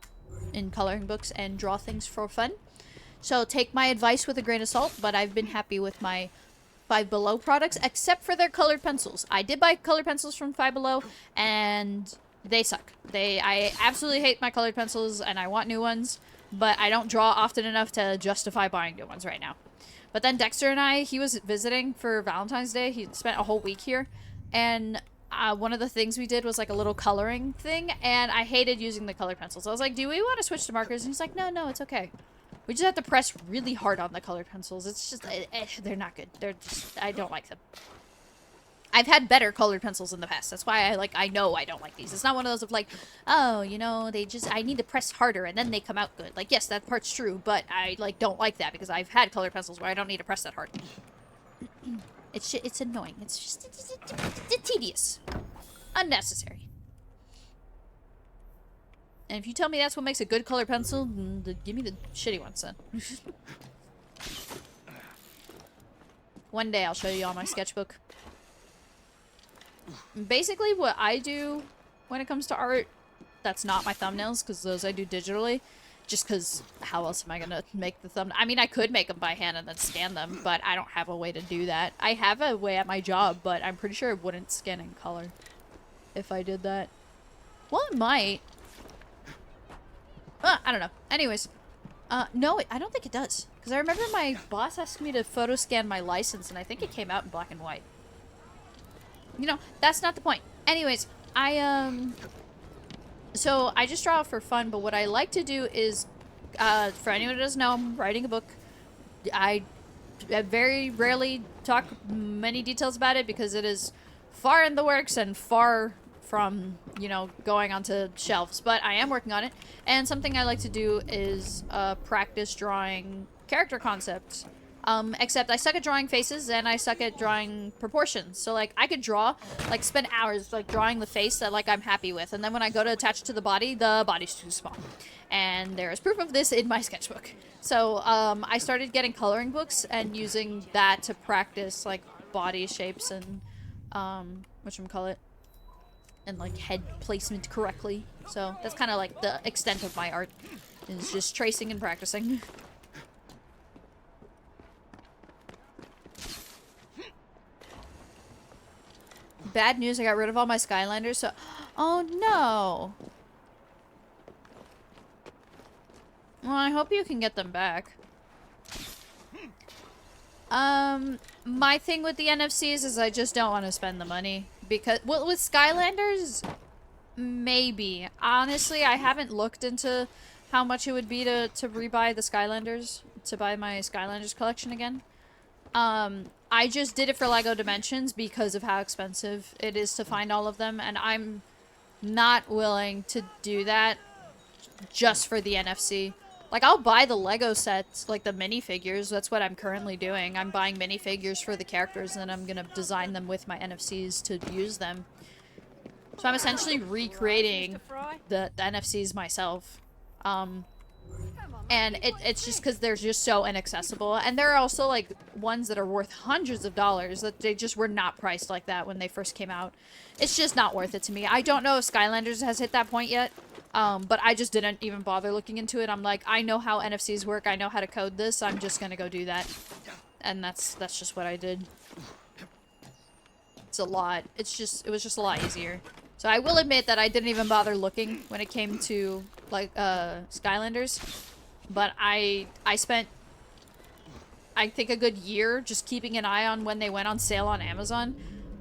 in coloring books and draw things for fun. So take my advice with a grain of salt, but I've been happy with my Five Below products, except for their colored pencils. I did buy colored pencils from Five Below, and they suck. I absolutely hate my colored pencils, and I want new ones, but I don't draw often enough to justify buying new ones right now. But then Dexter and I, he was visiting for Valentine's Day. He spent a whole week here, and one of the things we did was like a little coloring thing, and I hated using the colored pencils. I was like, do we want to switch to markers? And he's like, no, it's okay. We just have to press really hard on the colored pencils. It's just, they're not good. They're just, I don't like them. I've had better colored pencils in the past. That's why I know I don't like these. It's not one of those of like, oh, you know, I need to press harder and then they come out good. Like, yes, that part's true, but I, like, don't like that because I've had colored pencils where I don't need to press that hard. It's annoying. It's just, it's tedious. Unnecessary. And if you tell me that's what makes a good colored pencil, give me the shitty ones then. One day I'll show you all my sketchbook. Basically what I do when it comes to art, that's not my thumbnails, because those I do digitally. Just because how else am I going to make the thumbnail? I mean, I could make them by hand and then scan them, but I don't have a way to do that. I have a way at my job, but I'm pretty sure it wouldn't scan in color if I did that. Well, it might. I don't know. Anyways, no, I don't think it does. Because I remember my boss asked me to photo scan my license, and I think it came out in black and white. You know, that's not the point. Anyways, so I just draw for fun, but what I like to do is, for anyone who doesn't know, I'm writing a book. I very rarely talk many details about it because it is far in the works and far from, you know, going onto shelves, but I am working on it. And something I like to do is practice drawing character concepts. Except I suck at drawing faces and I suck at drawing proportions. So like I could draw, like spend hours like drawing the face that like I'm happy with, and then when I go to attach it to the body's too small. And there is proof of this in my sketchbook. So I started getting coloring books and using that to practice like body shapes and whatchamacallit, and like head placement correctly. So that's kind of like the extent of my art, is just tracing and practicing. Bad news, I got rid of all my Skylanders, so... Oh, no! Well, I hope you can get them back. My thing with the NFCs is I just don't want to spend the money. Because, well, with Skylanders, maybe. Honestly, I haven't looked into how much it would be to rebuy the Skylanders, to buy my Skylanders collection again. I just did it for LEGO Dimensions because of how expensive it is to find all of them, and I'm not willing to do that just for the NFC. Like, I'll buy the LEGO sets, like the minifigures. That's what I'm currently doing. I'm buying minifigures for the characters, and then I'm gonna design them with my NFCs to use them. So I'm essentially recreating the NFCs myself. And it's just because they're just so inaccessible. And there are also, like, ones that are worth hundreds of dollars that they just were not priced like that when they first came out. It's just not worth it to me. I don't know if Skylanders has hit that point yet, but I just didn't even bother looking into it. I'm like, I know how NFCs work. I know how to code this. I'm just gonna go do that. And that's just what I did. It's a lot. It was just a lot easier. So I will admit that I didn't even bother looking when it came to, like, Skylanders. But I spent, I think, a good year just keeping an eye on when they went on sale on Amazon.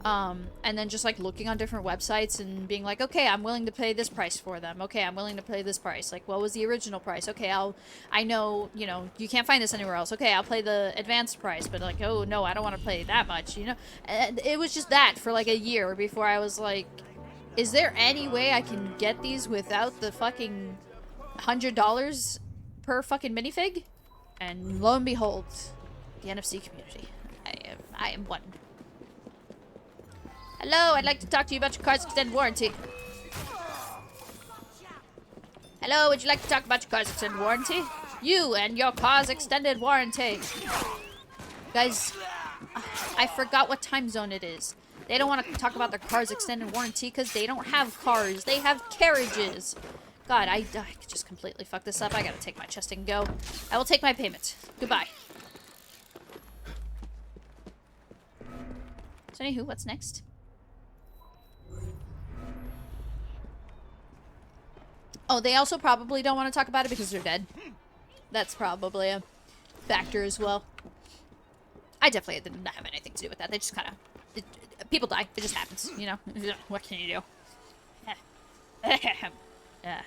And then just like looking on different websites and being like, okay, I'm willing to pay this price for them. Okay, I'm willing to pay this price. Like, what was the original price? Okay, I know, you know, you can't find this anywhere else. Okay, I'll pay the advanced price, but like, oh no, I don't want to pay that much, you know? And it was just that for like a year before I was like, is there any way I can get these without the fucking $100 per fucking minifig? And lo and behold, the NFC community. I am one. Hello, I'd like to talk to you about your car's extended warranty. Hello, would you like to talk about your car's extended warranty? You and your car's extended warranty. Guys, I forgot what time zone it is. They don't want to talk about their car's extended warranty because they don't have cars. They have carriages. God, I could just completely fuck this up. I gotta take my chest and go. I will take my payment. Goodbye. So anywho, what's next? Oh, they also probably don't want to talk about it because they're dead. That's probably a factor as well. I definitely didn't have anything to do with that. They just kind of... people die. It just happens, you know? What can you do? Yeah.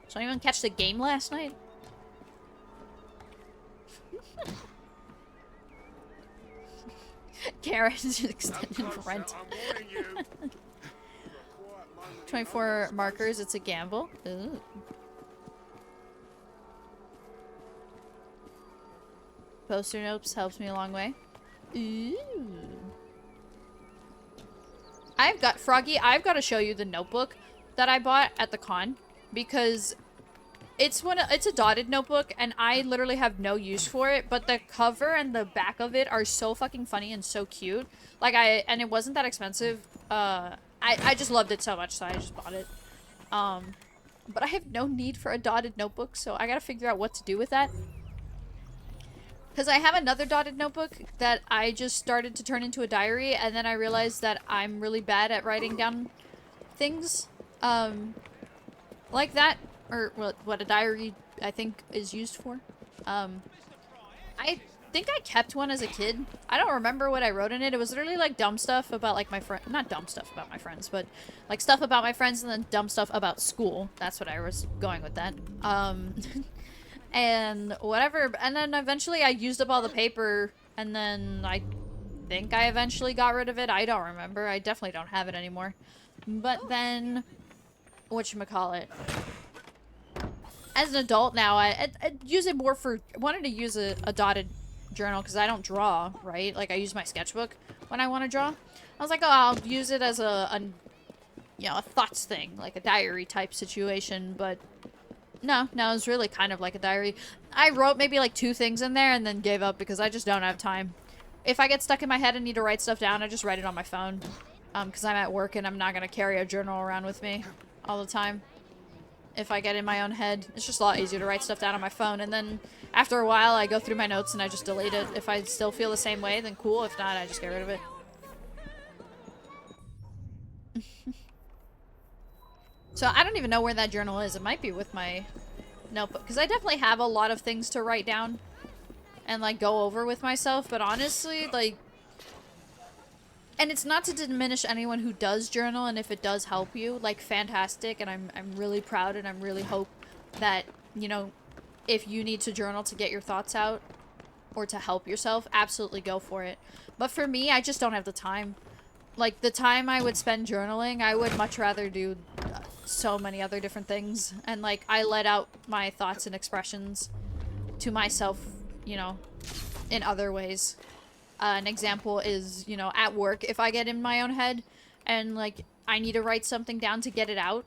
So anyone catch the game last night? Karen's extended rent. 24 markers, it's a gamble. Ooh. Poster notes helps me a long way. Ooh. I've got, Froggy, I've got to show you the notebook that I bought at the con. Because it's a dotted notebook and I literally have no use for it. But the cover and the back of it are so fucking funny and so cute. Like and it wasn't that expensive. I just loved it so much, so I just bought it. But I have no need for a dotted notebook, so I gotta figure out what to do with that. Because I have another dotted notebook that I just started to turn into a diary, and then I realized that I'm really bad at writing down things, like that, or what a diary, I think, is used for. I think I kept one as a kid. I don't remember what I wrote in it. It was literally like dumb stuff about like my friend, not dumb stuff about my friends, but like stuff about my friends and then dumb stuff about school. That's what I was going with that. And whatever. And then eventually I used up all the paper and then I think I eventually got rid of it. I don't remember. I definitely don't have it anymore. But then, whatchamacallit? As an adult now, I use it more for, wanted to use a dotted journal because I don't draw, right? Like I use my sketchbook when I want to draw. I was like, oh, I'll use it as a you know, a thoughts thing, like a diary type situation, but no, it's really kind of like a diary. I wrote maybe like 2 things in there and then gave up because I just don't have time. If I get stuck in my head and need to write stuff down, I just write it on my phone. Because I'm at work and I'm not going to carry a journal around with me all the time. If I get in my own head, it's just a lot easier to write stuff down on my phone. And then after a while, I go through my notes and I just delete it. If I still feel the same way, then cool. If not, I just get rid of it. So I don't even know where that journal is. It might be with my notebook. Because I definitely have a lot of things to write down and like go over with myself. But honestly, like... And it's not to diminish anyone who does journal, and if it does help you, like, fantastic, and I'm really proud, and I'm really hope that, you know, if you need to journal to get your thoughts out, or to help yourself, absolutely go for it. But for me, I just don't have the time. Like, the time I would spend journaling, I would much rather do so many other different things, and, like, I let out my thoughts and expressions to myself, you know, in other ways. An example is, you know, at work, if I get in my own head and, like, I need to write something down to get it out,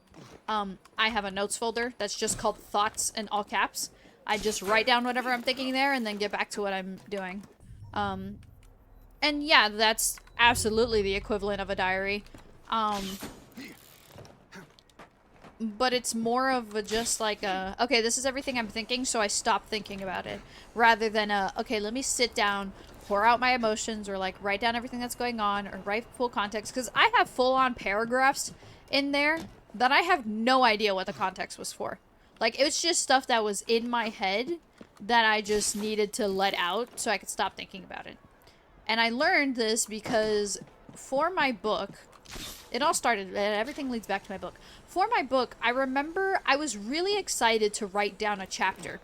I have a notes folder that's just called thoughts in all caps. I just write down whatever I'm thinking there and then get back to what I'm doing. And yeah, that's absolutely the equivalent of a diary. But it's more of a just like a, okay, this is everything I'm thinking, so I stop thinking about it. Rather than a, okay, let me sit down, pour out my emotions, or like write down everything that's going on, or write full context, because I have full-on paragraphs in there that I have no idea what the context was for. Like, it was just stuff that was in my head that I just needed to let out so I could stop thinking about it. And I learned this because for my book, it all started, everything leads back to my book. For my book, I remember I was really excited to write down a chapter.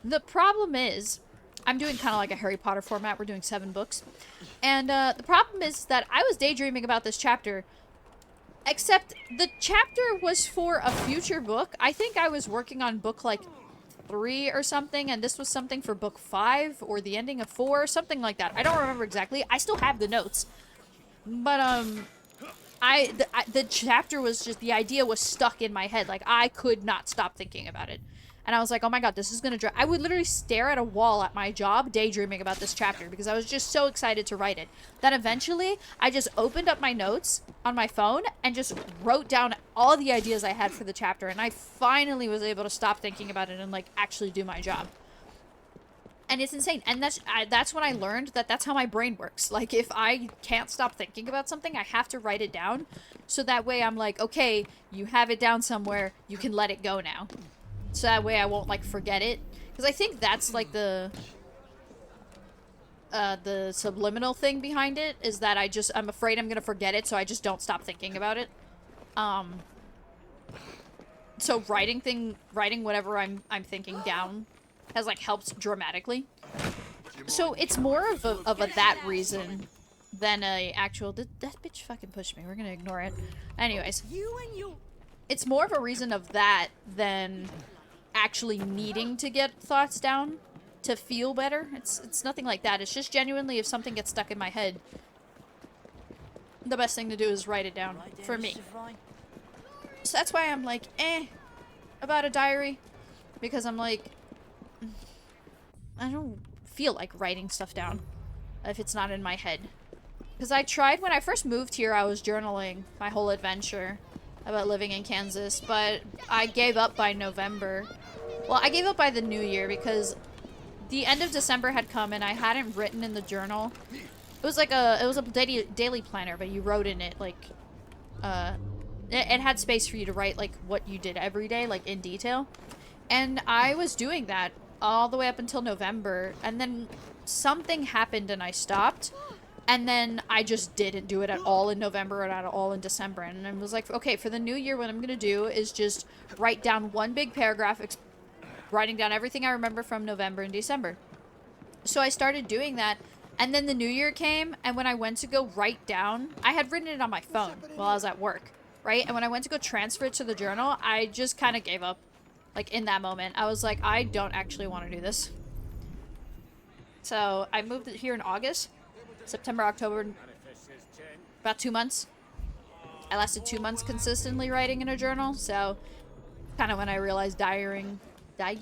The problem is, I'm doing kind of like a Harry Potter format. We're doing 7 books. And the problem is that I was daydreaming about this chapter, except the chapter was for a future book. I think I was working on book like 3 or something, and this was something for book 5 or the ending of 4, something like that. I don't remember exactly. I still have the notes. But, the chapter was just, the idea was stuck in my head. Like, I could not stop thinking about it. And I was like, oh my god, this is gonna drive. I would literally stare at a wall at my job daydreaming about this chapter because I was just so excited to write it. Then eventually, I just opened up my notes on my phone and just wrote down all the ideas I had for the chapter. And I finally was able to stop thinking about it and, like, actually do my job. And it's insane. And that's when I learned that that's how my brain works. Like, if I can't stop thinking about something, I have to write it down. So that way I'm like, okay, you have it down somewhere. You can let it go now. So that way I won't, like, forget it. Because I think that's, like, the subliminal thing behind it. Is that I'm afraid I'm gonna forget it, so I just don't stop thinking about it. So writing whatever I'm thinking down has, like, helped dramatically. So it's more of a that reason than a actual... That bitch fucking pushed me. We're gonna ignore it. Anyways. It's more of a reason of that than actually needing to get thoughts down to feel better. It's nothing like that. It's just genuinely if something gets stuck in my head, the best thing to do is write it down for me. So that's why I'm like, about a diary. Because I'm like, I don't feel like writing stuff down if it's not in my head. Because I tried, when I first moved here, I was journaling my whole adventure about living in Kansas, but I gave up by November. Well, I gave up by the new year because the end of December had come and I hadn't written in the journal. It was like a daily planner, but you wrote in it, like, it had space for you to write, like, what you did every day, like, in detail. And I was doing that all the way up until November, and then something happened and I stopped. And then I just didn't do it at all in November or at all in December. And I was like, okay, for the new year, what I'm going to do is just write down one big paragraph, writing down everything I remember from November and December. So I started doing that. And then the new year came, and when I went to go write down, I had written it on my phone while I was at work, right? And when I went to go transfer it to the journal, I just kind of gave up. Like, in that moment, I was like, I don't actually want to do this. So I moved it here in August. September, October, about 2 months. I lasted 2 months consistently writing in a journal, so kind of when I realized writing a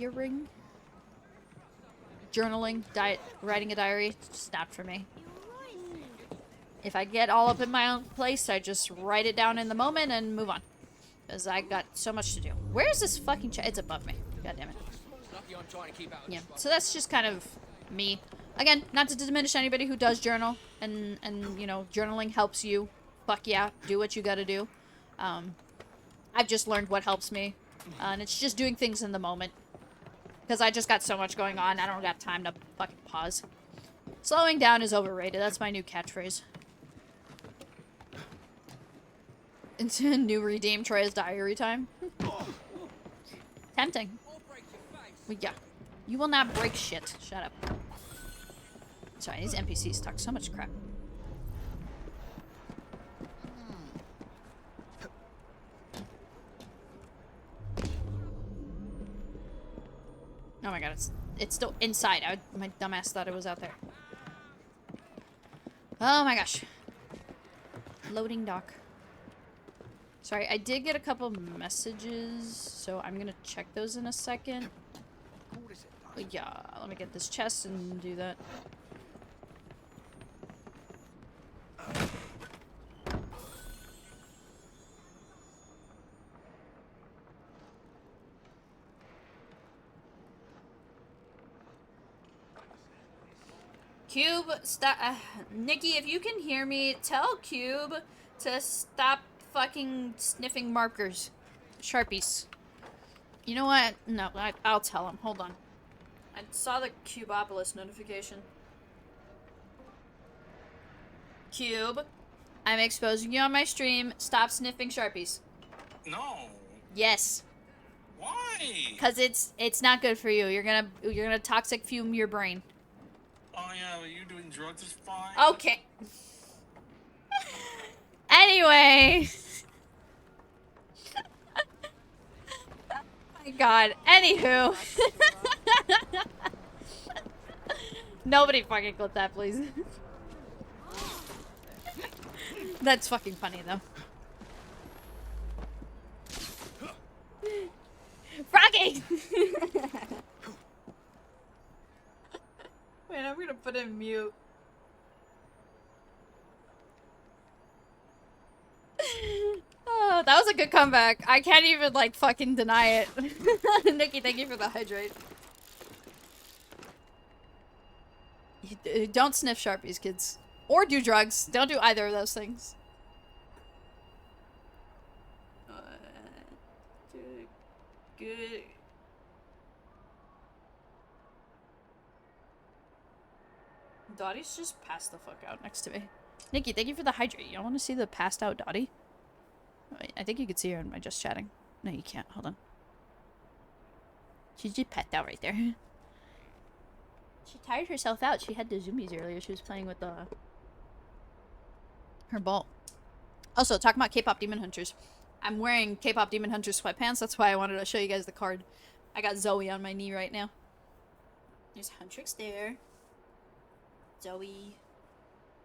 diary, just not for me. If I get all up in my own place, I just write it down in the moment and move on. Because I got so much to do. Where is this fucking it's above me. God damn it. Yeah, so that's just kind of me. Again, not to diminish anybody who does journal, and you know, journaling helps you. Fuck yeah, do what you gotta do. I've just learned what helps me, and it's just doing things in the moment. Because I just got so much going on, I don't got time to fucking pause. Slowing down is overrated, that's my new catchphrase. Into new redeem Troya's diary time. Tempting. Well, yeah. You will not break shit. Shut up. Sorry, these NPCs talk so much crap. Oh my god, it's still inside. My dumbass thought it was out there. Oh my gosh. Loading dock. Sorry, I did get a couple messages, so I'm gonna check those in a second. But yeah, let me get this chest and do that. Cube, stop. Nikki, if you can hear me, tell Cube to stop fucking sniffing markers. Sharpies. You know what? No, I'll tell him. Hold on. I saw the Cubopolis notification. Cube, I'm exposing you on my stream. Stop sniffing Sharpies. No. Yes. Why? Cause it's not good for you. You're gonna toxic fume your brain. Oh yeah, well, you doing drugs is fine. Okay. Anyway. My God. Anywho. Nobody fucking clip that, please. That's fucking funny, though. Froggy! Wait, I'm gonna put him mute. Oh, that was a good comeback. I can't even, like, fucking deny it. Nikki, thank you for the hydrate. Don't sniff Sharpies, kids. Or do drugs. Don't do either of those things. Good. Dottie's just passed the fuck out next to me. Nikki, thank you for the hydrate. You don't want to see the passed out Dottie? I think you could see her in my just chatting. No, you can't. Hold on. She's just passed out right there. She tired herself out. She had the zoomies earlier. She was playing with her ball. Also, talking about K-pop Demon Hunters. I'm wearing K-pop Demon Hunters sweatpants. That's why I wanted to show you guys the card. I got Zoe on my knee right now. There's Huntrix there. Zoe.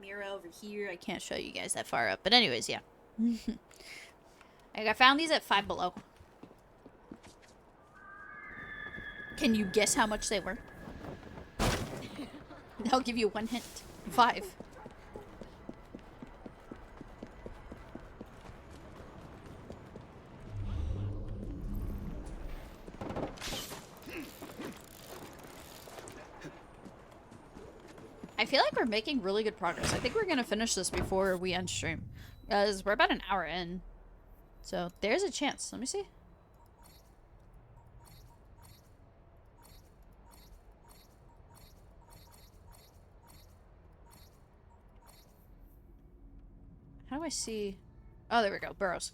Mira over here. I can't show you guys that far up. But anyways, yeah. I found these at Five Below. Can you guess how much they were? I'll give you one hint. 5. I feel like we're making really good progress. I think we're gonna finish this before we end stream. Because we're about an hour in. So there's a chance. Let me see. How do I see? Oh, there we go. Burrows.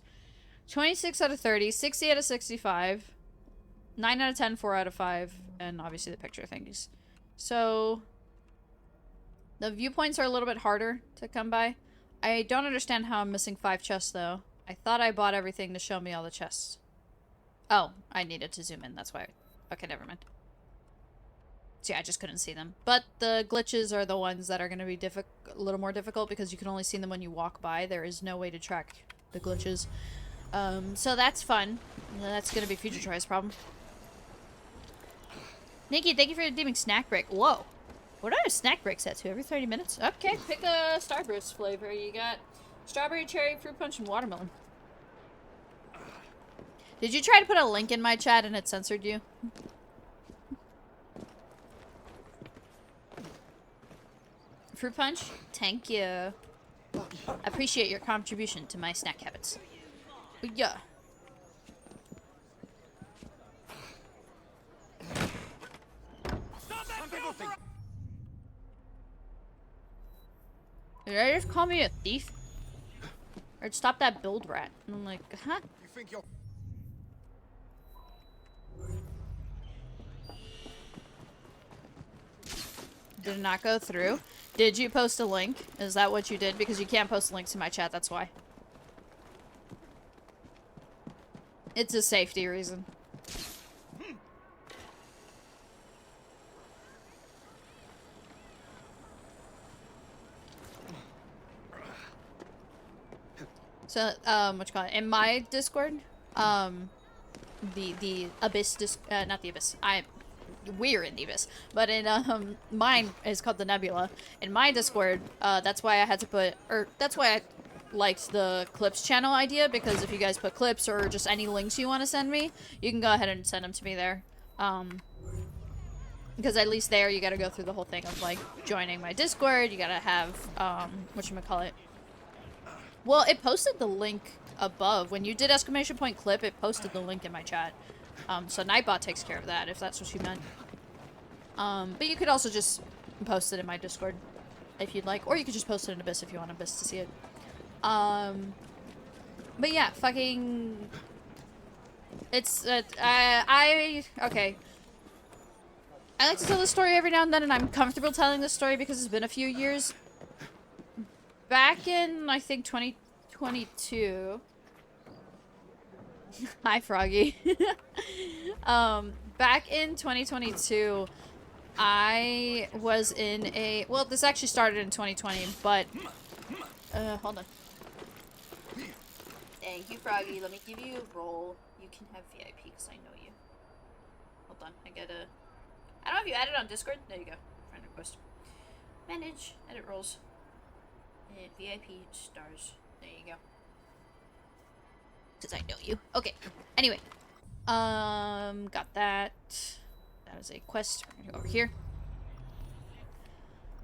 26 out of 30, 60 out of 65, 9 out of 10, 4 out of 5, and obviously the picture thingies. So the viewpoints are a little bit harder to come by. I don't understand how I'm missing 5 chests, though. I thought I bought everything to show me all the chests. Oh, I needed to zoom in. That's why. Okay, never mind. So yeah, I just couldn't see them. But the glitches are the ones that are going to be a little more difficult because you can only see them when you walk by. There is no way to track the glitches. So that's fun. That's going to be future Troy's problem. Nikki, thank you for redeeming snack break. Whoa. What are snack breaks at? 2 every 30 minutes? Okay, pick a Starburst flavor. You got strawberry, cherry, fruit punch, and watermelon. Did you try to put a link in my chat and it censored you? Fruit punch? Thank you. Appreciate your contribution to my snack habits. Yeah. Did I just call me a thief? Or stop that build rat? And I'm like, huh? You think you're... Did it not go through? Did you post a link? Is that what you did? Because you can't post links in my chat, that's why. It's a safety reason. So, what you call it? In my Discord, the Abyss, not the Abyss, we're in the Abyss, but in, mine is called the Nebula. In my Discord, that's why I had to put, or that's why I liked the clips channel idea, because if you guys put clips or just any links you want to send me, you can go ahead and send them to me there. Because at least there you gotta go through the whole thing of, like, joining my Discord, you gotta have, whatchamacallit. Well, it posted the link above. When you did exclamation point clip, it posted the link in my chat. So Nightbot takes care of that, if that's what you meant. But you could also just post it in my Discord. if you'd like, or you could just post it in Abyss if you want Abyss to see it. But yeah, fucking, it's, okay. I like to tell this story every now and then, and I'm comfortable telling this story because it's been a few years. Back in, I think, 2022. Hi, Froggy. Back in 2022, I was in a... Well, this actually started in 2020, but... hold on. Thank you, Froggy. Let me give you a roll. You can have VIP, because I know you. Hold on, I gotta... I don't know if you added on Discord. There you go. Friend request. Manage. Edit roles. And VIP stars. There you go. Because I know you. Okay. Anyway. Got that. That is a quest. We're gonna go over here.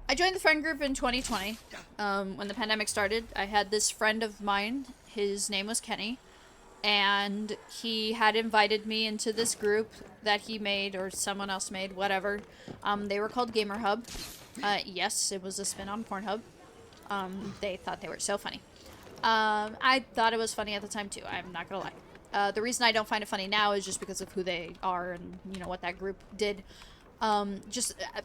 I joined the friend group in 2020. When the pandemic started, I had this friend of mine. His name was Kenny. And he had invited me into this group that he made, or someone else made, whatever. They were called Gamer Hub. Yes, it was a spin on Pornhub. They thought they were so funny. I thought it was funny at the time too, I'm not gonna lie. The reason I don't find it funny now is just because of who they are and, you know, what that group did.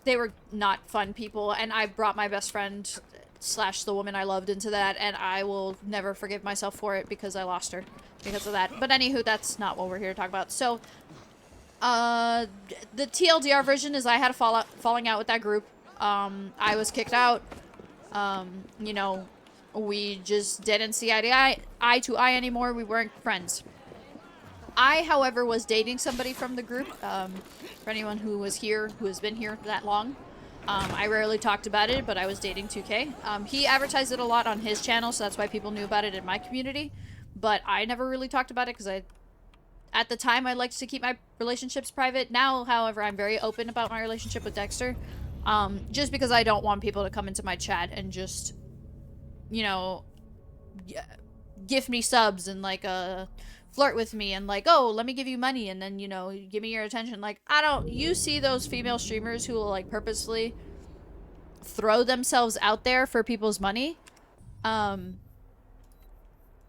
They were not fun people, and I brought my best friend / the woman I loved into that, and I will never forgive myself for it because I lost her because of that. But anywho, that's not what we're here to talk about. So, the TLDR version is I had a falling out with that group. I was kicked out. You know, we just didn't see eye to eye anymore. We weren't friends. I, however, was dating somebody from the group. For anyone who was here, who has been here that long, I rarely talked about it, but I was dating 2K. He advertised it a lot on his channel, so that's why people knew about it in my community. But I never really talked about it because at the time, I liked to keep my relationships private. Now, however, I'm very open about my relationship with Dexter. Just because I don't want people to come into my chat and just, you know, gift me subs and, like, flirt with me and, like, oh, let me give you money and then, you know, give me your attention. Like, you see those female streamers who will, like, purposely throw themselves out there for people's money,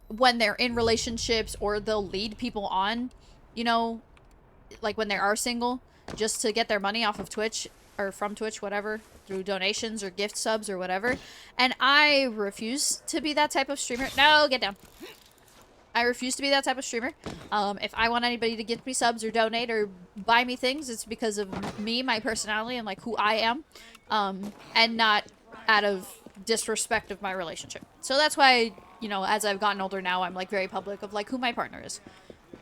when they're in relationships, or they'll lead people on, you know, like when they are single, just to get their money off of Twitch, or from Twitch, whatever, through donations or gift subs or whatever. And I refuse to be that type of streamer. No, get down. I refuse to be that type of streamer. If I want anybody to gift me subs or donate or buy me things, it's because of me, my personality, and, like, who I am. And not out of disrespect of my relationship. So that's why, you know, as I've gotten older now, I'm, like, very public of, like, who my partner is.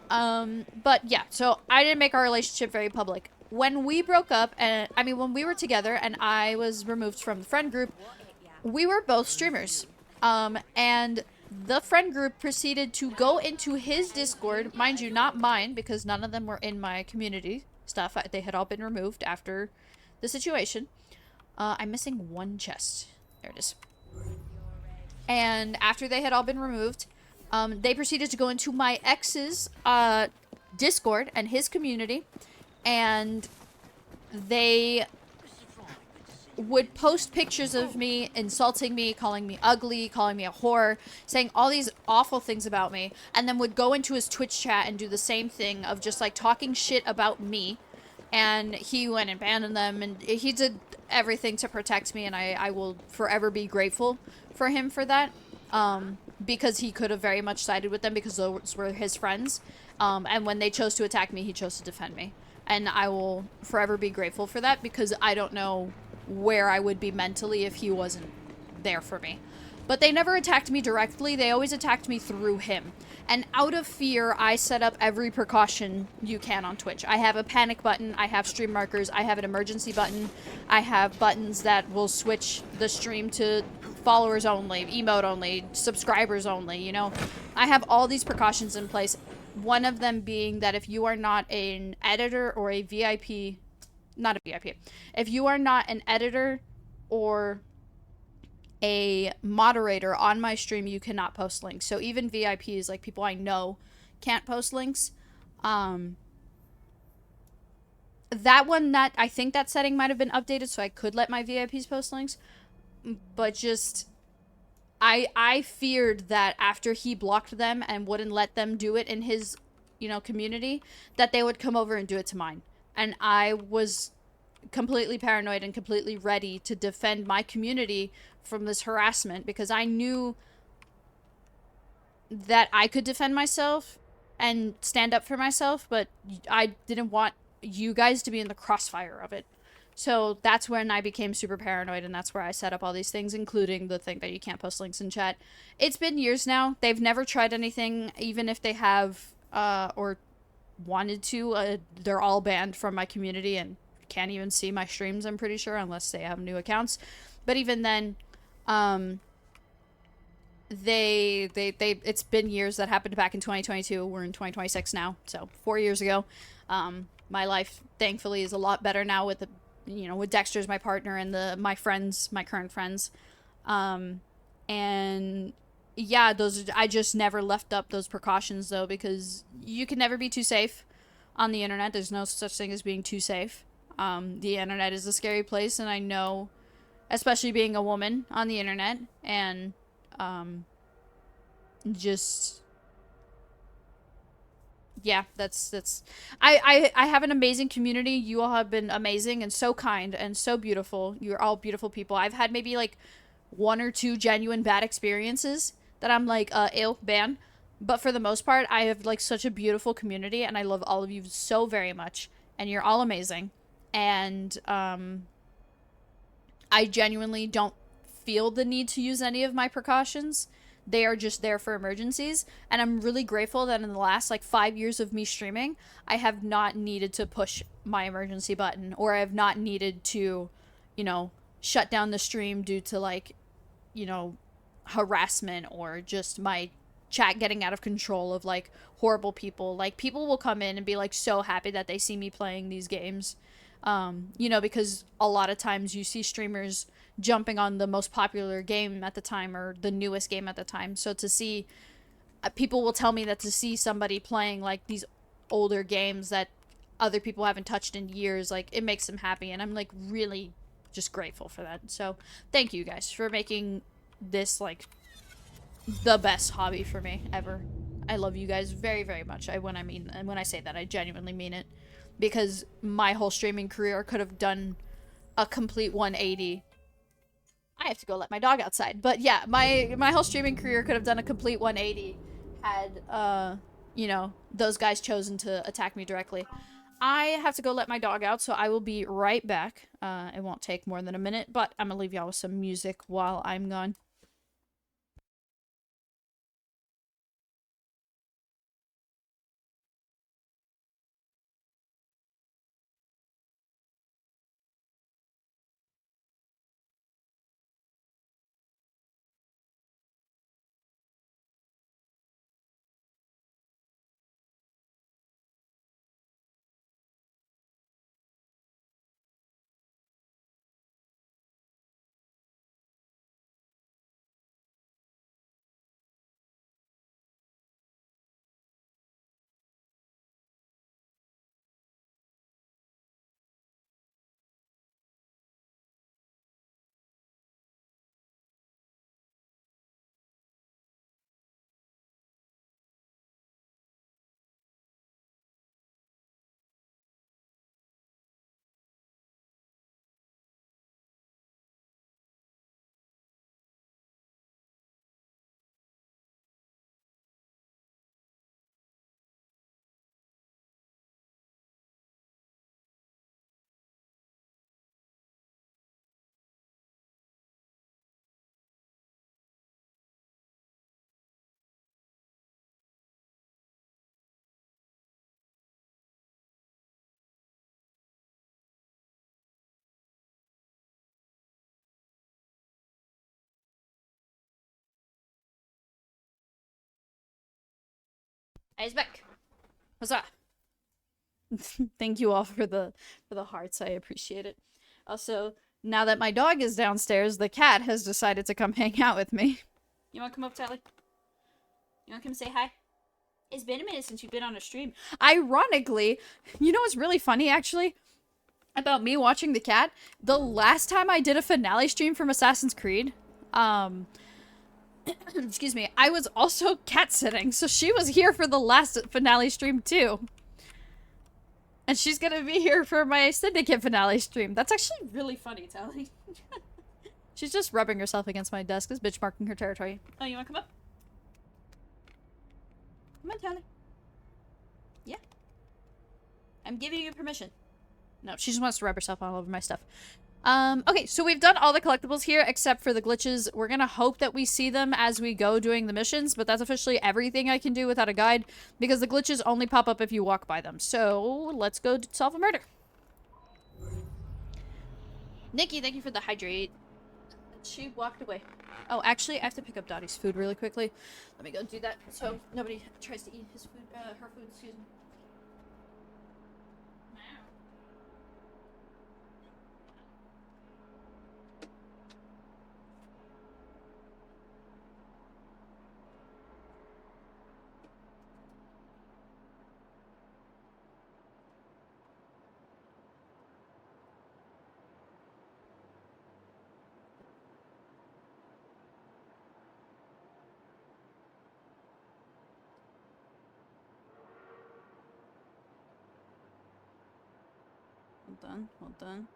But yeah, so I didn't make our relationship very public. When we broke up, and I mean, when we were together and I was removed from the friend group, we were both streamers. And the friend group proceeded to go into his Discord, mind you, not mine, because none of them were in my community stuff. They had all been removed after the situation. I'm missing one chest. There it is. And after they had all been removed, they proceeded to go into my ex's Discord and his community, and they would post pictures of me, insulting me, calling me ugly, calling me a whore, saying all these awful things about me, and then would go into his Twitch chat and do the same thing of just, like, talking shit about me. And he went and banned them, and he did everything to protect me, and I will forever be grateful for him for that. Because he could have very much sided with them because those were his friends. And when they chose to attack me, he chose to defend me. And I will forever be grateful for that, because I don't know where I would be mentally if he wasn't there for me. But they never attacked me directly. They always attacked me through him. And out of fear, I set up every precaution you can on Twitch. I have a panic button. I have stream markers. I have an emergency button. I have buttons that will switch the stream to followers only, emote only, subscribers only, you know. I have all these precautions in place. One of them being that if you are not an editor or a VIP, not a VIP, if you are not an editor or a moderator on my stream, you cannot post links. So even VIPs, like people I know, can't post links. That one, I think that setting might have been updated so I could let my VIPs post links. but just I feared that after he blocked them and wouldn't let them do it in his, community, that they would come over and do it to mine. And I was completely paranoid and completely ready to defend my community from this harassment because I knew that I could defend myself and stand up for myself, but I didn't want you guys to be in the crossfire of it. So that's when I became super paranoid, and that's where I set up all these things, including the thing that you can't post links in chat. It's been years now. They've never tried anything, even if they have, or wanted to. They're all banned from my community and can't even see my streams, I'm pretty sure, unless they have new accounts. But even then, it's been years. That happened back in 2022. We're in 2026 now, so 4 years ago. My life, thankfully, is a lot better now with with Dexter's my partner and my current friends. And yeah, I just never left up those precautions though, because you can never be too safe on the internet. There's no such thing as being too safe. The internet is a scary place, and I know, especially being a woman on the internet, and just yeah, that's I have an amazing community. You all have been amazing and so kind and so beautiful. You're all beautiful people. I've had maybe like 1 or 2 genuine bad experiences that I'm like ew, ban. But for the most part, I have like such a beautiful community, and I love all of you so very much, and you're all amazing. And I genuinely don't feel the need to use any of my precautions. They are just there for emergencies, and I'm really grateful that in the last like 5 years of me streaming, I have not needed to push my emergency button, or I have not needed to, shut down the stream due to like, harassment, or just my chat getting out of control of like horrible people. Like, people will come in and be like so happy that they see me playing these games, because a lot of times you see streamers jumping on the most popular game at the time, or the newest game at the time. So to see, people will tell me that to see somebody playing like these older games that other people haven't touched in years, like, it makes them happy, and I'm like really just grateful for that. So thank you guys for making this like the best hobby for me ever. I love you guys very, very much. When I say that, I genuinely mean it, because my whole streaming career could have done a complete 180. I have to go let my dog outside. But yeah, my whole streaming career could have done a complete 180 had, those guys chosen to attack me directly. I have to go let my dog out, so I will be right back. It won't take more than a minute, but I'm gonna leave y'all with some music while I'm gone. He's back. Huzzah! Thank you all for the hearts. I appreciate it. Also, now that my dog is downstairs, the cat has decided to come hang out with me. You wanna come up, Tally? You wanna come say hi? It's been a minute since you've been on a stream. Ironically, you know what's really funny, actually? about me watching the cat. The last time I did a finale stream from Assassin's Creed, excuse me, I was also cat sitting, so she was here for the last finale stream too. And she's gonna be here for my Syndicate finale stream. That's actually really funny, Tally. She's just rubbing herself against my desk. This bitch marking her territory. Oh, you wanna come up? Come on, Tally. Yeah. I'm giving you permission. No, she just wants to rub herself all over my stuff. Okay, so we've done all the collectibles here except for the glitches. We're gonna hope that we see them as we go doing the missions, but that's officially everything I can do without a guide because the glitches only pop up if you walk by them. So, let's go solve a murder. Nikki, thank you for the hydrate. She walked away. Oh, actually, I have to pick up Dottie's food really quickly. Let me go do that so nobody tries to eat his food, her food, excuse me. Hold on.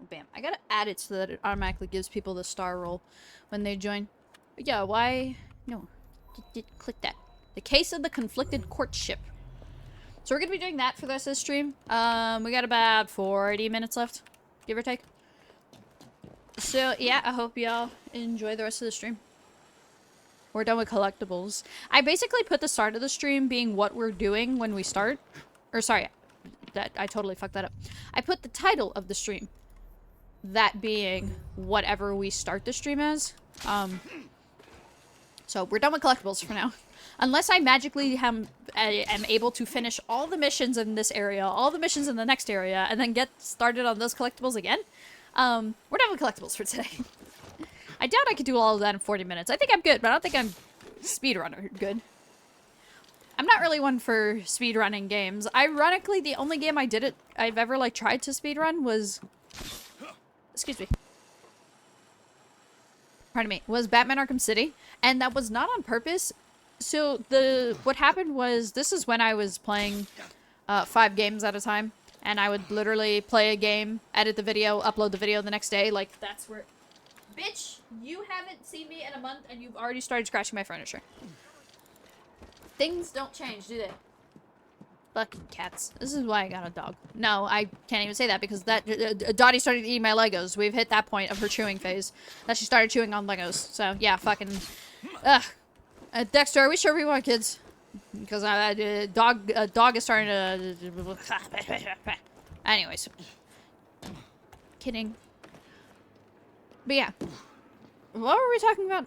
Bam. I gotta add it so that it automatically gives people the star roll when they join. But yeah, why? No. Click that. The case of the conflicted courtship. So we're gonna be doing that for the rest of the stream. We got about 40 minutes left, give or take. So yeah, I hope y'all enjoy the rest of the stream. We're done with collectibles. I basically put the start of the stream being what we're doing when we start. Or sorry, that I totally fucked that up. I put the title of the stream, that being whatever we start the stream as. So we're done with collectibles for now. Unless I magically am able to finish all the missions in this area, all the missions in the next area, and then get started on those collectibles again. We're done with collectibles for today. I doubt I could do all of that in 40 minutes. I think I'm good, but I don't think I'm speedrunner good. I'm not really one for speedrunning games. Ironically, the only game I've ever like tried to speedrun was, excuse me, pardon me, was Batman Arkham City, and that was not on purpose. So what happened was, this is when I was playing 5 games at a time, and I would literally play a game, edit the video, upload the video the next day. Like, that's where, bitch, you haven't seen me in a month and you've already started scratching my furniture. Things don't change, do they? Fucking cats. This is why I got a dog. No, I can't even say that because Dottie started eating my Legos. We've hit that point of her chewing phase. That she started chewing on Legos. So, yeah, fucking... Ugh. Dexter, are we sure we want kids? Because dog is starting to... Anyways. Kidding. But yeah. What were we talking about?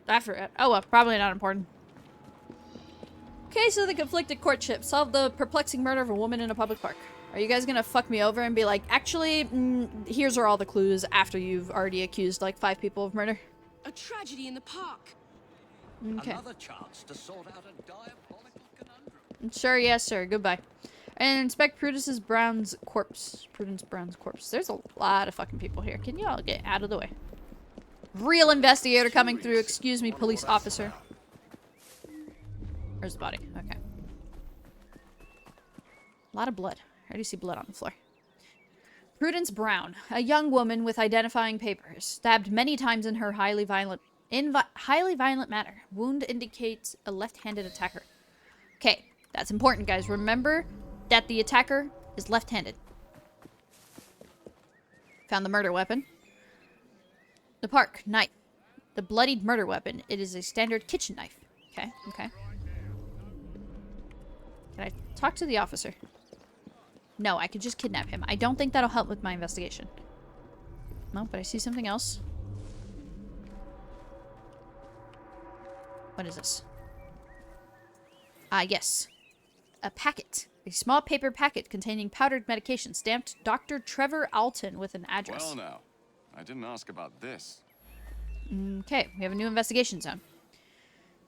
I forgot. Oh well, probably not important. Case of the conflicted courtship. Solve the perplexing murder of a woman in a public park. Are you guys gonna fuck me over and be like, actually, here's all the clues after you've already accused like 5 people of murder? A tragedy in the park. Okay. Another chance to sort out a diabolical conundrum. Sure, yes, sir. Goodbye. And inspect Prudence Brown's corpse. Prudence Brown's corpse. There's a lot of fucking people here. Can you all get out of the way? Real investigator coming through. Excuse me, police officer. Where's the body? Okay. A lot of blood. I already see blood on the floor. Prudence Brown, a young woman with identifying papers, stabbed many times in her highly violent manner. Wound indicates a left-handed attacker. Okay, that's important, guys. Remember that the attacker is left-handed. Found the murder weapon. The park, knife. The bloodied murder weapon. It is a standard kitchen knife. Okay, okay. Can I talk to the officer? No, I could just kidnap him. I don't think that'll help with my investigation. No, but I see something else. What is this? Ah, yes. A packet. A small paper packet containing powdered medication stamped Dr. Trevor Alton with an address. Well now, I didn't ask about this. Okay, we have a new investigation zone.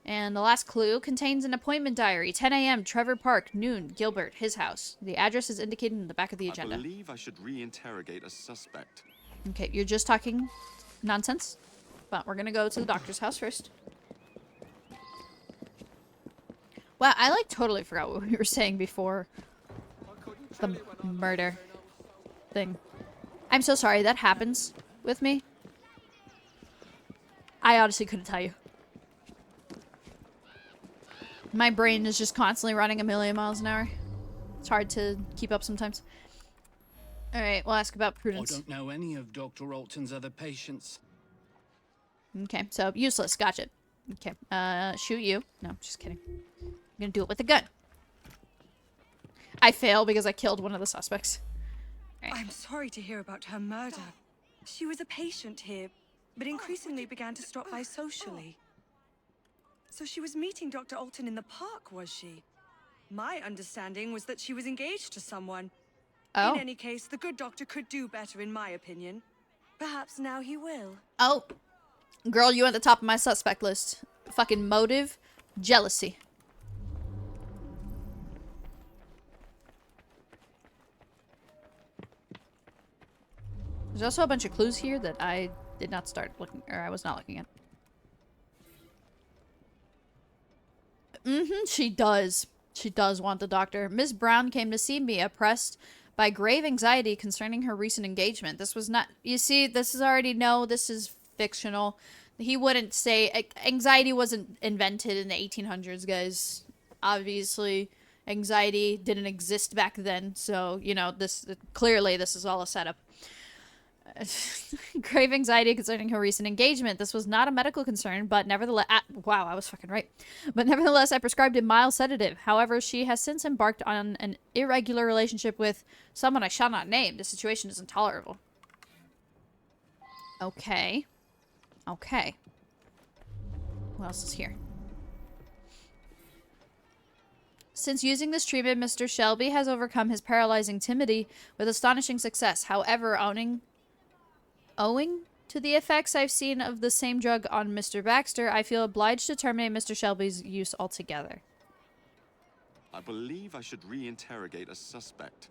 And the last clue contains an appointment diary. 10 a.m. Trevor Park, noon, Gilbert, his house. The address is indicated in the back of the agenda. I believe I should re-interrogate a suspect. Okay, you're just talking nonsense. But we're gonna go to the doctor's house first. Wow, I like totally forgot what we were saying before the murder thing. I'm so sorry, that happens with me. I honestly couldn't tell you. My brain is just constantly running a million miles an hour. It's hard to keep up sometimes. Alright, we'll ask about I Prudence. don't know any of Dr. Alton's other patients. Okay, so useless, gotcha. Okay, shoot you. No, just kidding. I'm gonna do it with a gun. I fail because I killed one of the suspects. I'm sorry to hear about her murder. She was a patient here, but increasingly began to stop by socially. So she was meeting Dr. Alton in the park, was she? My understanding was that she was engaged to someone. Oh. In any case, the good doctor could do better, in my opinion. Perhaps now he will. Oh. Girl, you at the top of my suspect list. Fucking motive. Jealousy. There's also a bunch of clues here that I did not start looking, or I was not looking at. She does. She does want the doctor. Miss Brown came to see me, oppressed by grave anxiety concerning her recent engagement. This was not... You see, this is already... No, this is fictional. He wouldn't say... Anxiety wasn't invented in the 1800s, guys. Obviously, anxiety didn't exist back then. So, you know, this... Clearly, this is all a setup. Grave anxiety concerning her recent engagement. This was not a medical concern, but nevertheless... wow, I was fucking right. But nevertheless, I prescribed a mild sedative. However, she has since embarked on an irregular relationship with someone I shall not name. The situation is intolerable. Okay. Okay. What else is here? Since using this treatment, Mr. Shelby has overcome his paralyzing timidity with astonishing success. However, owing to the effects I've seen of the same drug on Mr. Baxter, I feel obliged to terminate Mr. Shelby's use altogether. I believe I should re-interrogate a suspect.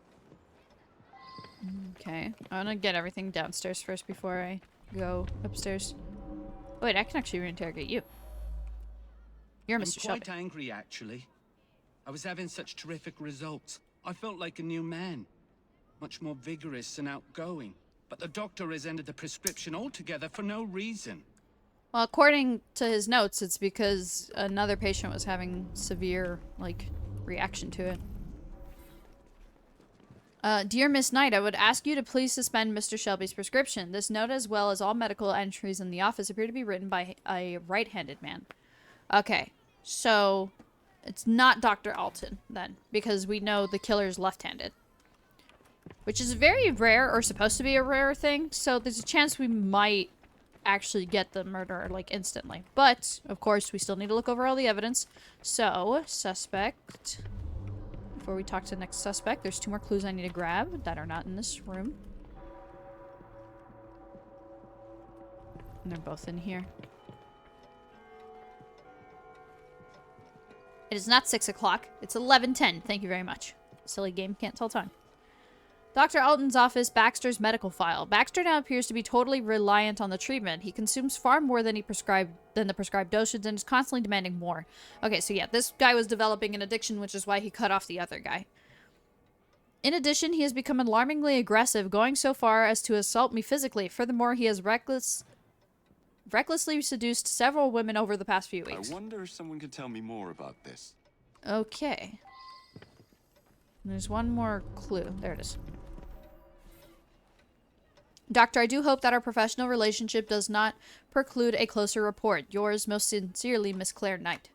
Okay. I want to get everything downstairs first before I go upstairs. Oh, wait, I can actually reinterrogate you. You're I'm Mr. Shelby. quite angry, actually. I was having such terrific results. I felt like a new man. Much more vigorous and outgoing. But the doctor has ended the prescription altogether for no reason. Well, according to his notes, it's because another patient was having severe, like, reaction to it. Dear Miss Knight, I would ask you to please suspend Mr. Shelby's prescription. This note, as well as all medical entries in the office, appear to be written by a right-handed man. Okay, so it's not Dr. Alton, then, because we know the killer's left-handed. Which is very rare, or supposed to be a rare thing, so there's a chance we might actually get the murderer, like, instantly. But, of course, we still need to look over all the evidence. So, suspect. Before we talk to the next suspect, there's 2 more clues I need to grab that are not in this room. And they're both in here. It is not 6 o'clock. It's 11:10. Thank you very much. Silly game, can't tell time. Dr. Alton's office, Baxter's medical file. Baxter now appears to be totally reliant on the treatment. He consumes far more than the prescribed dosage and is constantly demanding more. Okay, so yeah, this guy was developing an addiction, which is why he cut off the other guy. In addition, he has become alarmingly aggressive, going so far as to assault me physically. Furthermore, he has recklessly seduced several women over the past few weeks. I wonder if someone could tell me more about this. Okay. There's one more clue. There it is. Doctor, I do hope that our professional relationship does not preclude a closer report. Yours most sincerely, Miss Claire Knight.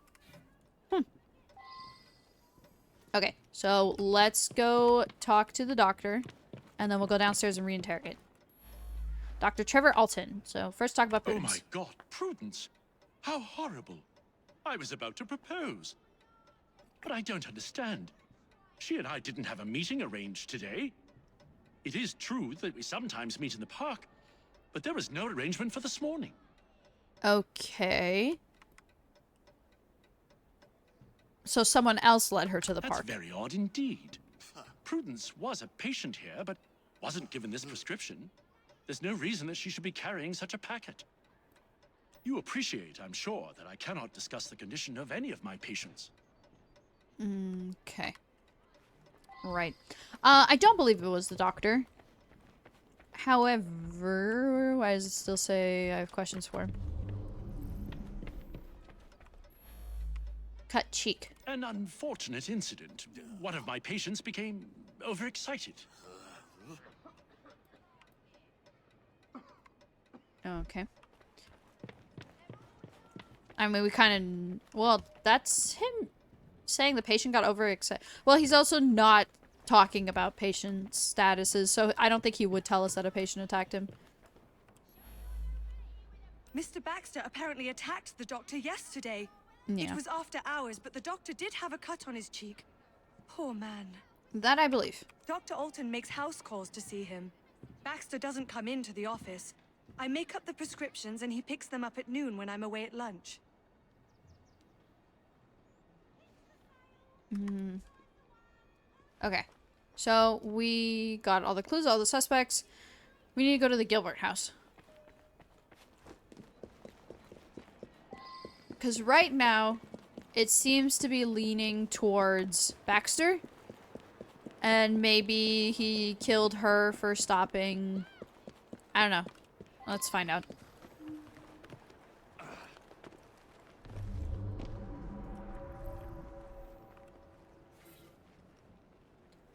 Okay, so let's go talk to the doctor, and then we'll go downstairs and reinterrogate. Dr. Trevor Alton. So first talk about Prudence. Oh my God, Prudence! How horrible! I was about to propose. But I don't understand. She and I didn't have a meeting arranged today. It is true that we sometimes meet in the park, but there was no arrangement for this morning. Okay. So someone else led her to the That's park. very odd indeed. Prudence was a patient here, but wasn't given this prescription. There's no reason that she should be carrying such a packet. You appreciate, I'm sure, that I cannot discuss the condition of any of my patients. Okay. Right. I don't believe it was the doctor. However, why does it still say I have questions for him? Cut cheek. An unfortunate incident. One of my patients became overexcited. Okay. I mean, we kind of... Well, that's him saying the patient got overexcited. Well, he's also not talking about patient statuses, so I don't think he would tell us that a patient attacked him. Mr. Baxter apparently attacked the doctor yesterday. Yeah. It was after hours, but the doctor did have a cut on his cheek. Poor man. That I believe. Dr. Alton makes house calls to see him. Baxter doesn't come into the office. I make up the prescriptions and he picks them up at noon when I'm away at lunch. Okay. So, we got all the clues, all the suspects. We need to go to the Gilbert house. Because right now, it seems to be leaning towards Baxter. And maybe he killed her for stopping... I don't know. Let's find out.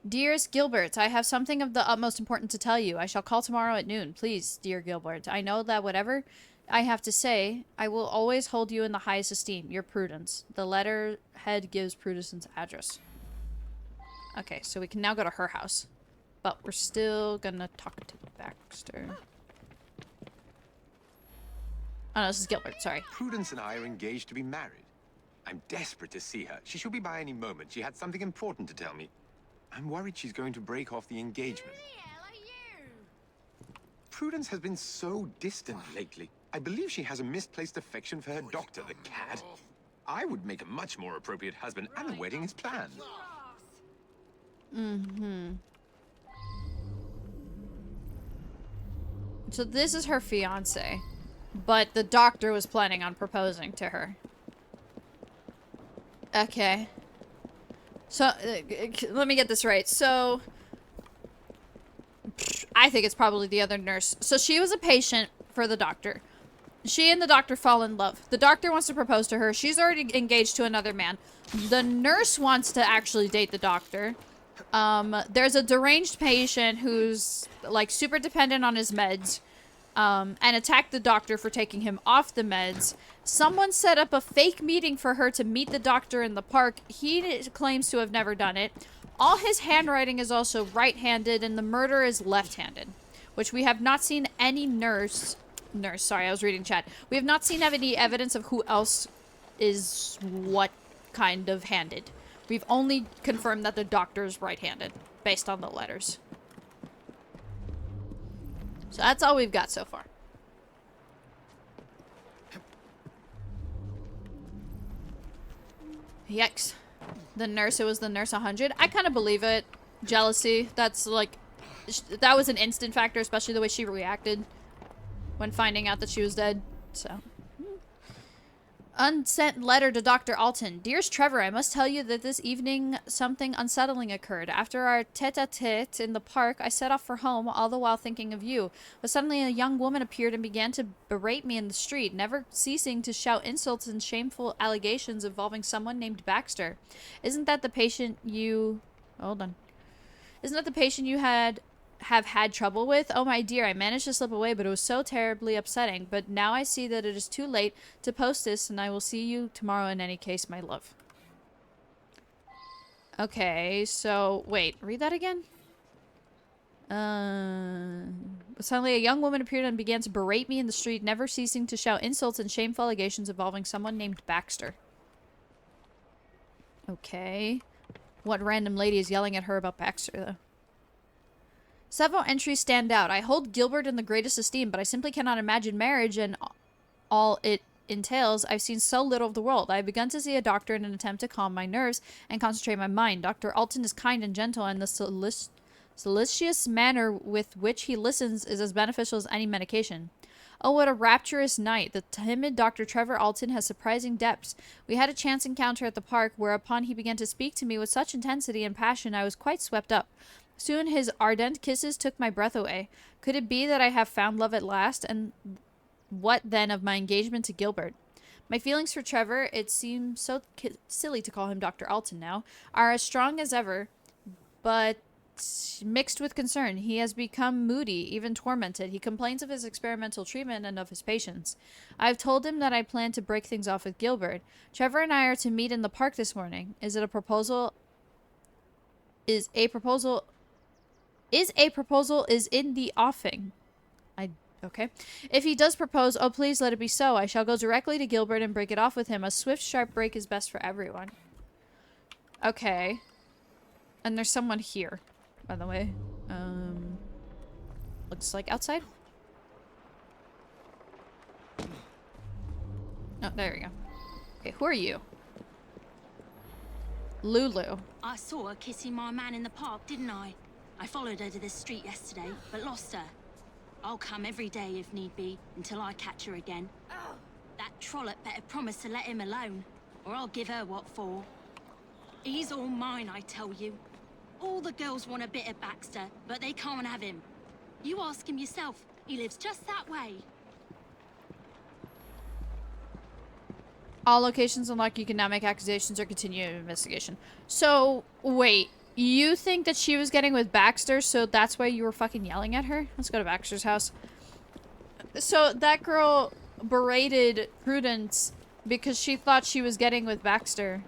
Dearest Gilbert, I have something of the utmost importance to tell you. I shall call tomorrow at noon. Please, dear Gilbert, I know that whatever I have to say, I will always hold you in the highest esteem. Your Prudence. The letterhead gives Prudence's address. Okay, so we can now go to her house. But we're still gonna talk to Baxter. Oh no, this is Gilbert, sorry. Prudence and I are engaged to be married. I'm desperate to see her. She should be by any moment. She had something important to tell me. I'm worried she's going to break off the engagement. Prudence has been so distant lately. I believe she has a misplaced affection for her doctor, the cad. I would make a much more appropriate husband, and the wedding is planned. So this is her fiance, but the doctor was planning on proposing to her. Okay. So, let me get this right. So, I think it's probably the other nurse. So she was a patient for the doctor. She and the doctor fall in love. The doctor wants to propose to her. She's already engaged to another man. The nurse wants to actually date the doctor. There's a deranged patient who's, like, super dependent on his meds. And attacked the doctor for taking him off the meds. Someone set up a fake meeting for her to meet the doctor in the park. He claims to have never done it. All his handwriting is also right-handed, and the murder is left-handed. Which we have not seen any sorry, I was reading chat. We have not seen any evidence of who else is what kind of handed. We've only confirmed that the doctor is right-handed, based on the letters. So that's all we've got so far. Yikes. The nurse, it was the nurse 100. I kind of believe it. Jealousy. That's like... That was an instant factor, especially the way she reacted when finding out that she was dead. So... Unsent letter to Dr. Alton. Dearest Trevor, I must tell you that this evening something unsettling occurred. After our tete-a-tete in the park, I set off for home, all the while thinking of you. But suddenly a young woman appeared and began to berate me in the street, never ceasing to shout insults and shameful allegations involving someone named Baxter. Isn't that the patient you... Hold on. Isn't that the patient you have had trouble with? Oh my dear, I managed to slip away, but it was so terribly upsetting. But now I see that it is too late to post this, and I will see you tomorrow in any case, my love. Okay, so, wait, read that again? Suddenly a young woman appeared and began to berate me in the street, never ceasing to shout insults and shameful allegations involving someone named Baxter. Okay. What random lady is yelling at her about Baxter, though? Several entries stand out. I hold Gilbert in the greatest esteem, but I simply cannot imagine marriage and all it entails, I've seen so little of the world. I've begun to see a doctor in an attempt to calm my nerves and concentrate my mind. Dr. Alton is kind and gentle, and the solicitous manner with which he listens is as beneficial as any medication. Oh, what a rapturous night. The timid Dr. Trevor Alton has surprising depths. We had a chance encounter at the park, whereupon he began to speak to me with such intensity and passion I was quite swept up. Soon his ardent kisses took my breath away. Could it be that I have found love at last? And what then of my engagement to Gilbert? My feelings for Trevor, it seems so silly to call him Dr. Alton now, are as strong as ever, but mixed with concern. He has become moody, even tormented. He complains of his experimental treatment and of his patients. I've told him that I plan to break things off with Gilbert. Trevor and I are to meet in the park this morning. Is a proposal is in the offing. Okay. If he does propose, oh please let it be so. I shall go directly to Gilbert and break it off with him. A swift, sharp break is best for everyone. Okay. And there's someone here, by the way. Looks like outside. Oh, there we go. Okay, who are you? Lulu. I saw her kissing my man in the park, didn't I? I followed her to this street yesterday, but lost her. I'll come every day if need be, until I catch her again. That trollop better promise to let him alone, or I'll give her what for. He's all mine, I tell you. All the girls want a bit of Baxter, but they can't have him. You ask him yourself. He lives just that way. All locations unlocked. You can now make accusations or continue an investigation. So, wait. You think that she was getting with Baxter, so that's why you were fucking yelling at her? Let's go to Baxter's house. So, that girl berated Prudence because she thought she was getting with Baxter.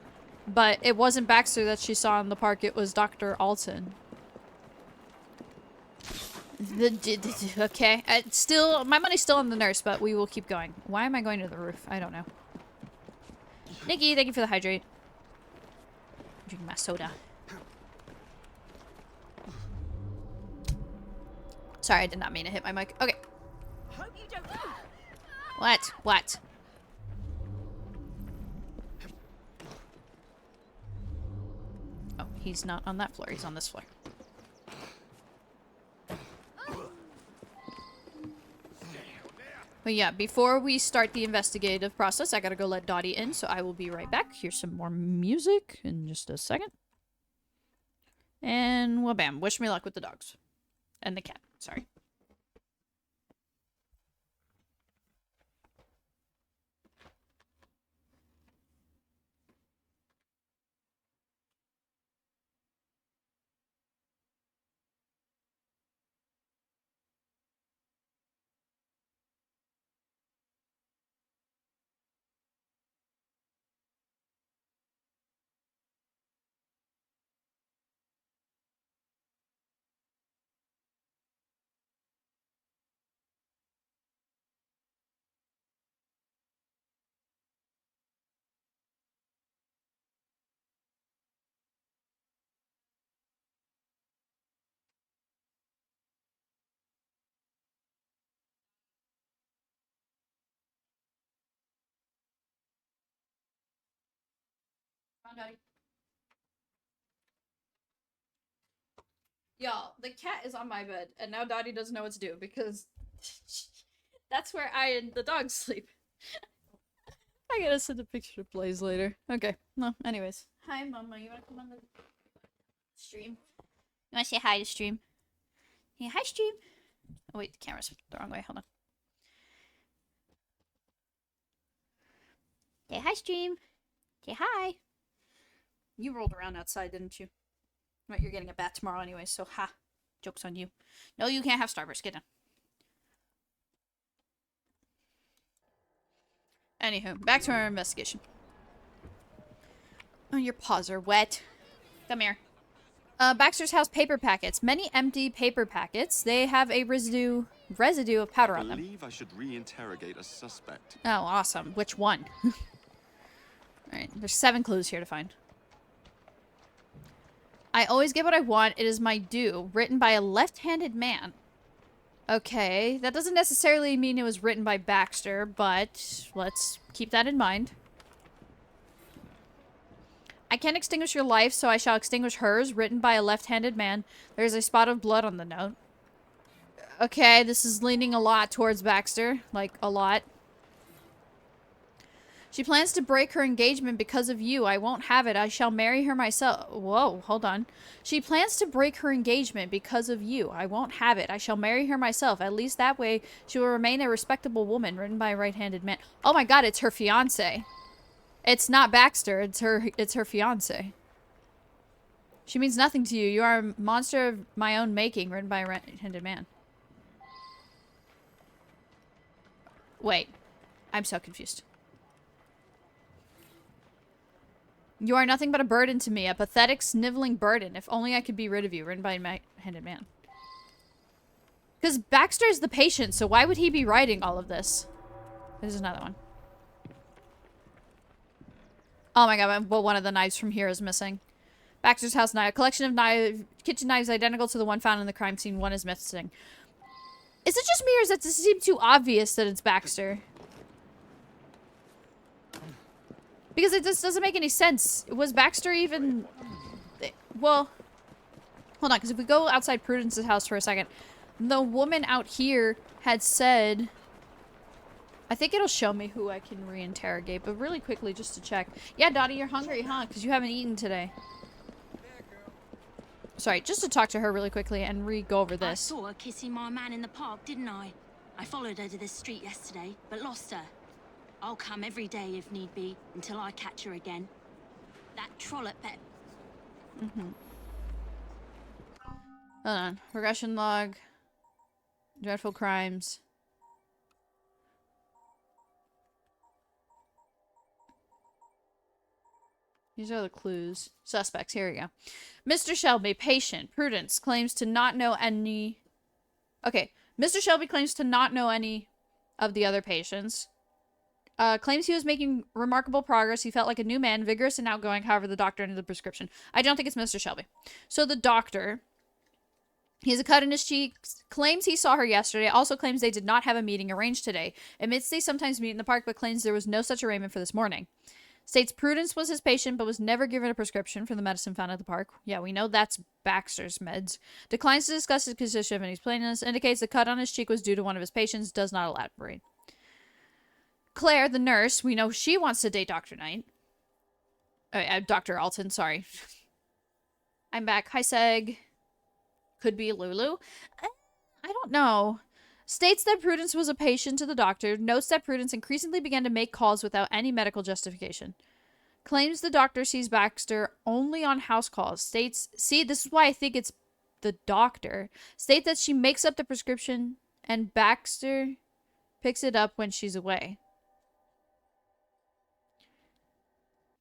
But it wasn't Baxter that she saw in the park, it was Dr. Alton. Okay. Still, my money's still on the nurse, but we will keep going. Why am I going to the roof? I don't know. Nikki, thank you for the hydrate. Drink my soda. Sorry, I did not mean to hit my mic. Okay. Hope you don't. What? What? Oh, he's not on that floor. He's on this floor. But yeah, before we start the investigative process, I gotta go let Dottie in, so I will be right back. Here's some more music in just a second. And, well, bam. Wish me luck with the dogs. And the cat. Sorry. Come on, Dottie. Y'all, the cat is on my bed, and now Dottie doesn't know what to do, because that's where I and the dog sleep. I gotta send a picture to Blaze later. Okay, no, anyways. Hi, Mama, you wanna come on the stream? You wanna say hi to stream? Yeah, hi, stream! Oh wait, the camera's the wrong way, hold on. Say hi, stream! Say hi! You rolled around outside, didn't you? Right, you're getting a bat tomorrow anyway, so ha. Joke's on you. No, you can't have Starburst. Get down. Anywho, back to our investigation. Oh, your paws are wet. Come here. Baxter's house paper packets. Many empty paper packets. They have a residue of powder on them. I believe I should reinterrogate a suspect. Oh, awesome. Which one? Alright, there's 7 clues here to find. I always get what I want. It is my due. Written by a left-handed man. Okay, that doesn't necessarily mean it was written by Baxter, but let's keep that in mind. I can't extinguish your life, so I shall extinguish hers, written by a left-handed man. There's a spot of blood on the note. Okay, this is leaning a lot towards Baxter. Like, a lot. She plans to break her engagement because of you. I won't have it. I shall marry her myself. Whoa, hold on. She plans to break her engagement because of you. I won't have it. I shall marry her myself. At least that way she will remain a respectable woman, written by a right-handed man. Oh my god, it's her fiancé. It's not Baxter. It's her fiancé. She means nothing to you. You are a monster of my own making, written by a right-handed man. Wait. I'm so confused. You are nothing but a burden to me, a pathetic, sniveling burden. If only I could be rid of you, written by a right-handed man. Because Baxter is the patient, so why would he be writing all of this? There's another one. Oh my god, well, one of the knives from here is missing. Baxter's house knife. A collection of kitchen knives identical to the one found in the crime scene. One is missing. Is it just me, or does it seem too obvious that it's Baxter? Because it just doesn't make any sense. Was Baxter even... Well, hold on, because if we go outside Prudence's house for a second, the woman out here had said... I think it'll show me who I can reinterrogate, but really quickly just to check. Yeah, Dottie, you're hungry, huh? Because you haven't eaten today. Sorry, just to talk to her really quickly and go over this. I saw her kissing my man in the park, didn't I? I followed her to this street yesterday, but lost her. I'll come every day if need be, until I catch her again. That trollop bet. Hold on. Regression log. Dreadful crimes. These are the clues. Suspects. Here we go. Mr. Shelby, patient. Prudence claims to not know any... Okay. Mr. Shelby claims to not know any of the other patients. Claims he was making remarkable progress. He felt like a new man, vigorous and outgoing. However, the doctor ended the prescription. I don't think it's Mr. Shelby. So the doctor, he has a cut in his cheek, claims he saw her yesterday, also claims they did not have a meeting arranged today. Admits they sometimes meet in the park, but claims there was no such arrangement for this morning. States Prudence was his patient, but was never given a prescription for the medicine found at the park. Yeah, we know that's Baxter's meds. Declines to discuss his condition of any plainness. Indicates the cut on his cheek was due to one of his patients. Does not elaborate. Claire, the nurse, we know she wants to date Dr. Knight. Dr. Alton, sorry. I'm back. Hi, Seg. Could be Lulu. I don't know. States that Prudence was a patient to the doctor. Notes that Prudence increasingly began to make calls without any medical justification. Claims the doctor sees Baxter only on house calls. States, see, this is why I think it's the doctor. States that she makes up the prescription and Baxter picks it up when she's away.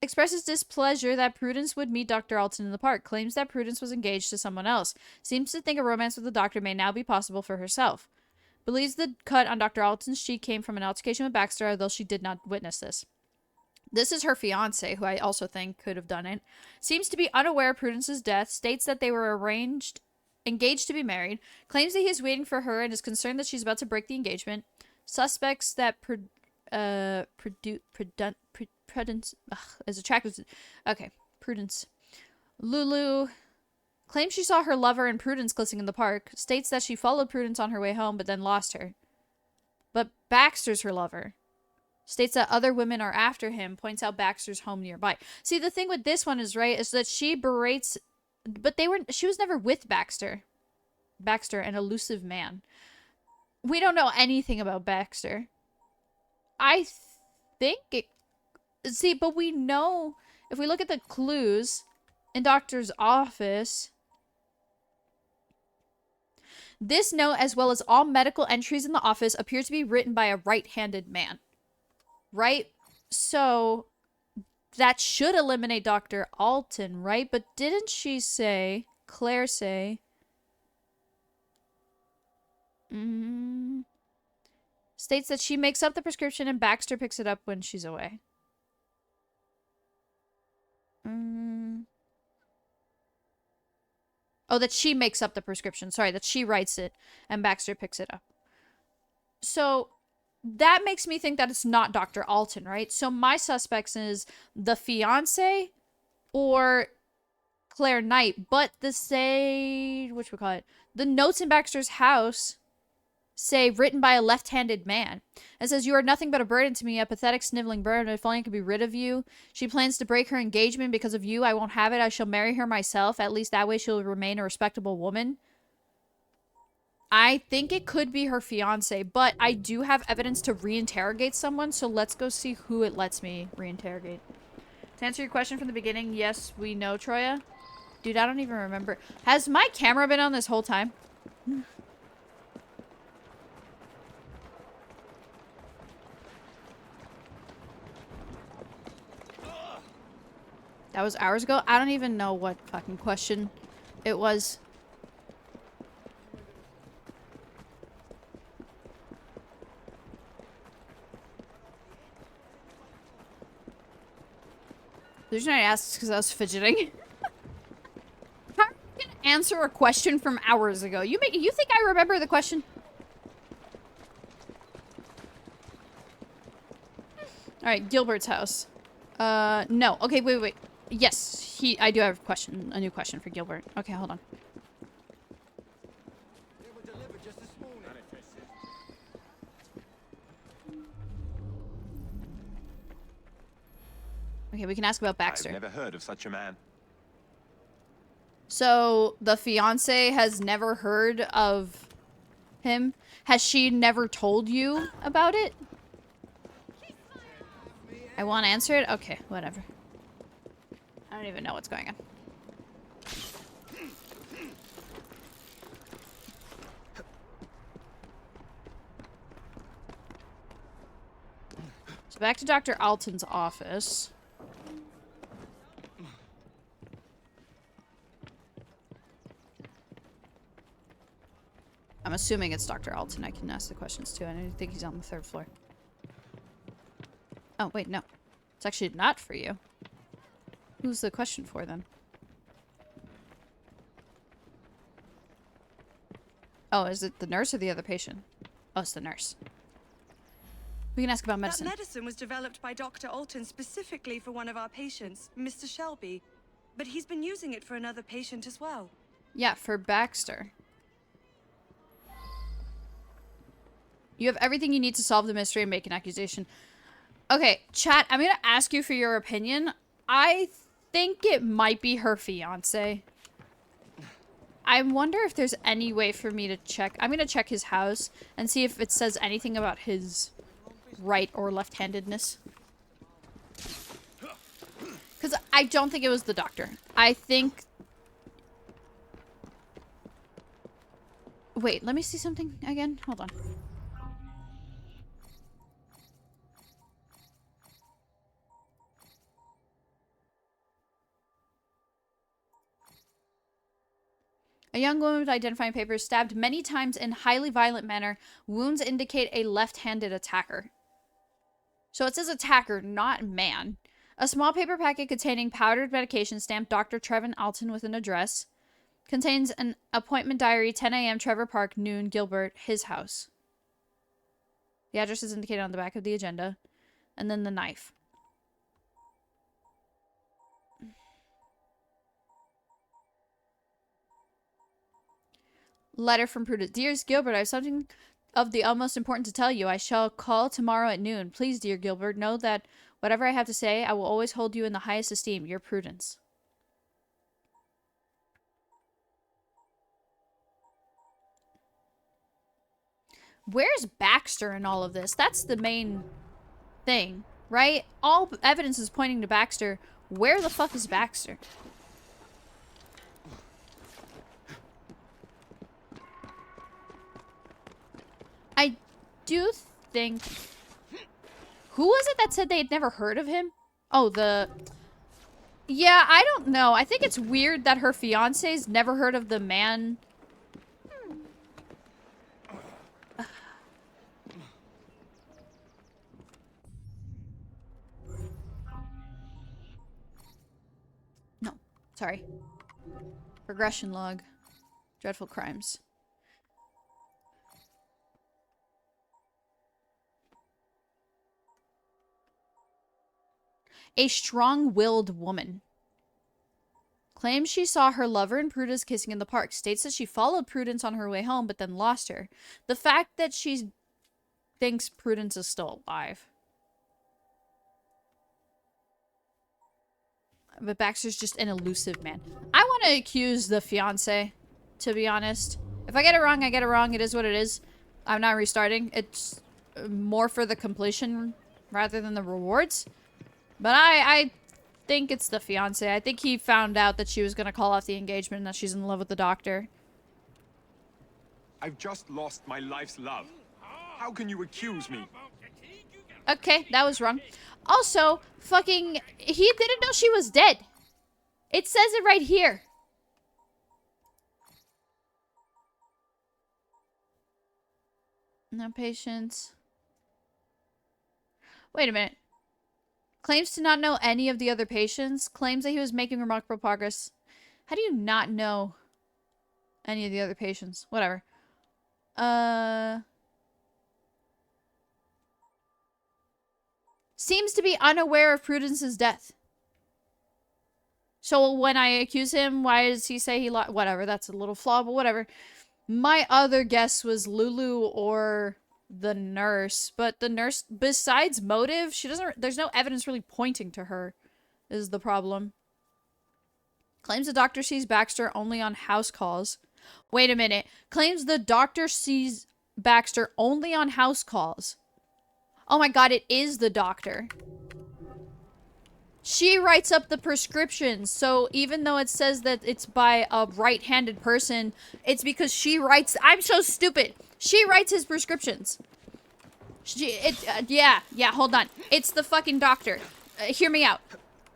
Expresses displeasure that Prudence would meet Dr. Alton in the park. Claims that Prudence was engaged to someone else. Seems to think a romance with the doctor may now be possible for herself. Believes the cut on Dr. Alton's cheek came from an altercation with Baxter, although she did not witness this. This is her fiancé, who I also think could have done it. Seems to be unaware of Prudence's death. States that they were engaged to be married. Claims that he is waiting for her and is concerned that she's about to break the engagement. Suspects that Prudence is attracted to... Okay, Prudence. Lulu claims she saw her lover and Prudence kissing in the park. States that she followed Prudence on her way home, but then lost her. But Baxter's her lover. States that other women are after him. Points out Baxter's home nearby. See, the thing with this one is, right, is that she berates... But she was never with Baxter. Baxter, an elusive man. We don't know anything about Baxter. I think it... See, but we know... If we look at the clues in Doctor's office... This note, as well as all medical entries in the office, appear to be written by a right-handed man. Right? So, that should eliminate Dr. Alton, right? But didn't she say... Claire say... States that she makes up the prescription and Baxter picks it up when she's away. Oh, that she makes up the prescription. Sorry, that she writes it and Baxter picks it up. So that makes me think that it's not Dr. Alton, right? So my suspects is the fiance or Claire Knight, but the notes in Baxter's house say written by a left-handed man. It says, "You are nothing but a burden to me, a pathetic sniveling burden. If only I could be rid of you. She plans to break her engagement because of you. I won't have it. I shall marry her myself. At least that way she'll remain a respectable woman." I think it could be her fiance, but I do have evidence to reinterrogate someone, so let's go see who it lets me reinterrogate. To answer your question from the beginning, yes, we know Troya. Dude, I don't even remember. Has my camera been on this whole time? That was hours ago? I don't even know what fucking question it was. The reason I asked is because I was fidgeting. How are you gonna answer a question from hours ago? You think I remember the question? Alright, Gilbert's house. No. Okay, wait. Yes, I do have a new question for Gilbert. Okay, hold on. Okay, we can ask about Baxter. I've never heard of such a man. So, the fiance has never heard of him? Has she never told you about it? I want to answer it? Okay, whatever. I don't even know what's going on. So back to Dr. Alton's office. I'm assuming it's Dr. Alton. I can ask the questions too. I don't think he's on the 3rd floor. Oh, wait, no. It's actually not for you. Who's the question for, then? Oh, is it the nurse or the other patient? Oh, it's the nurse. We can ask about medicine. That medicine was developed by Dr. Alton specifically for one of our patients, Mr. Shelby. But he's been using it for another patient as well. Yeah, for Baxter. You have everything you need to solve the mystery and make an accusation. Okay, chat, I'm gonna ask you for your opinion. I think it might be her fiance. I wonder if there's any way for me to check. I'm gonna check his house and see if it says anything about his right or left-handedness. Because I don't think it was the doctor. I think... Wait, let me see something again. Hold on. A young woman with identifying papers stabbed many times in highly violent manner. Wounds indicate a left-handed attacker. So it says attacker, not man. A small paper packet containing powdered medication stamped Dr. Trevin Alton with an address. Contains an appointment diary, 10 a.m. Trevor Park, noon, Gilbert, his house. The address is indicated on the back of the agenda. And then the knife. Letter from Prudence. Dearest Gilbert, I have something of the utmost important to tell you. I shall call tomorrow at noon. Please, dear Gilbert, know that whatever I have to say, I will always hold you in the highest esteem. Your Prudence. Where's Baxter in all of this? That's the main thing, right? All evidence is pointing to Baxter. Where the fuck is Baxter? I do think... Who was it that said they had never heard of him? Oh, the... Yeah, I don't know. I think it's weird that her fiance's never heard of the man... No, sorry. Progression log. Dreadful crimes. A strong-willed woman. Claims she saw her lover and Prudence kissing in the park. States that she followed Prudence on her way home, but then lost her. The fact that she thinks Prudence is still alive. But Baxter's just an elusive man. I want to accuse the fiance, to be honest. If I get it wrong, I get it wrong. It is what it is. I'm not restarting. It's more for the completion rather than the rewards. But I think it's the fiance. I think he found out that she was going to call off the engagement and that she's in love with the doctor. I've just lost my life's love. How can you accuse me? Okay, that was wrong. Also, fucking, he didn't know she was dead. It says it right here. No patience. Wait a minute. Claims to not know any of the other patients. Claims that he was making remarkable progress. How do you not know any of the other patients? Whatever. Seems to be unaware of Prudence's death. So when I accuse him, why does he say he lied? Whatever, that's a little flaw, but whatever. My other guess was Lulu or the nurse, but the nurse, besides motive, she doesn't, there's no evidence really pointing to her, is the problem. Claims the doctor sees Baxter only on house calls. Wait a minute. Claims the doctor sees Baxter only on house calls. Oh my god, it is the doctor. She writes up the prescriptions, so even though it says that it's by a right-handed person, it's because she writes— I'm so stupid! She writes his prescriptions. Yeah, hold on. It's the fucking doctor. Hear me out.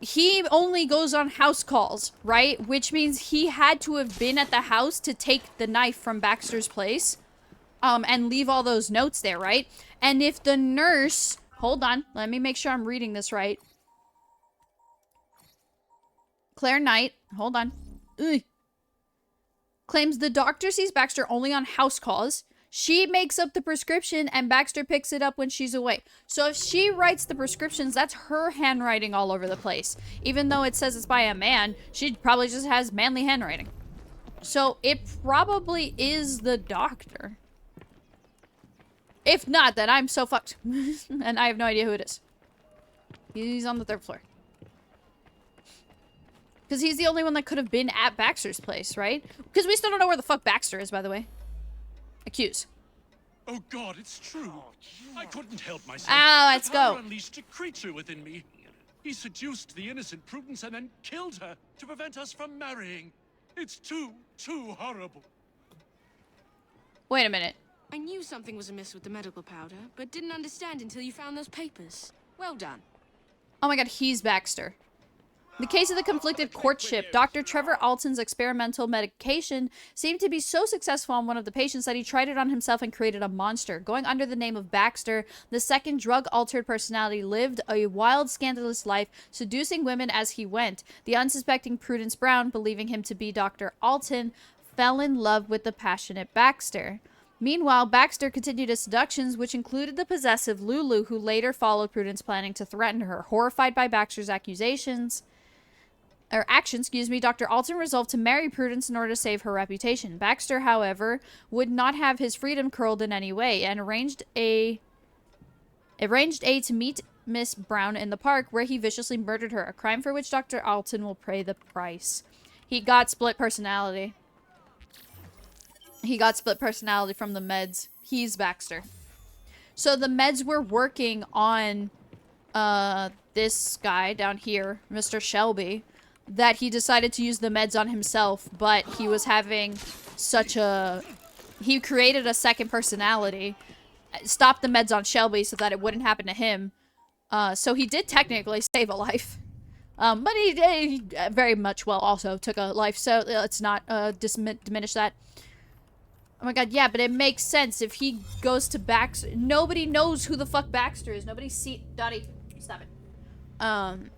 He only goes on house calls, right? Which means he had to have been at the house to take the knife from Baxter's place, and leave all those notes there, right? And if the nurse— hold on, let me make sure I'm reading this right. Claire Knight, hold on. Ugh. Claims the doctor sees Baxter only on house calls. She makes up the prescription and Baxter picks it up when she's away. So if she writes the prescriptions, that's her handwriting all over the place. Even though it says it's by a man, she probably just has manly handwriting. So it probably is the doctor. If not, then I'm so fucked. And I have no idea who it is. He's on the 3rd floor. Because he's the only one that could have been at Baxter's place, right? Because we still don't know where the fuck Baxter is, by the way. Accuse. Oh God, it's true. I couldn't help myself. Ah, let's The power go. Unleashed a creature within me. He seduced the innocent Prudence and then killed her to prevent us from marrying. It's too horrible. Wait a minute. I knew something was amiss with the medical powder, but didn't understand until you found those papers. Well done. Oh my god, he's Baxter. In the case of the conflicted courtship, Dr. Trevor Alton's experimental medication seemed to be so successful on one of the patients that he tried it on himself and created a monster. Going under the name of Baxter, the second drug-altered personality lived a wild, scandalous life, seducing women as he went. The unsuspecting Prudence Brown, believing him to be Dr. Alton, fell in love with the passionate Baxter. Meanwhile, Baxter continued his seductions, which included the possessive Lulu, who later followed Prudence, planning to threaten her. Horrified by Baxter's actions, Dr. Alton resolved to marry Prudence in order to save her reputation. Baxter, however, would not have his freedom curled in any way, and arranged A to meet Miss Brown in the park, where he viciously murdered her, a crime for which Dr. Alton will pay the price. He got split personality. He got split personality from the meds. He's Baxter. So the meds were working on this guy down here, Mr. Shelby, that he decided to use the meds on himself, but he was having such a... He created a second personality, stopped the meds on Shelby so that it wouldn't happen to him. So he did technically save a life. But he very much well also took a life, so let's not diminish that. Oh my god, yeah, but it makes sense. If he goes to Baxter... Nobody knows who the fuck Baxter is. Nobody Dottie, stop it.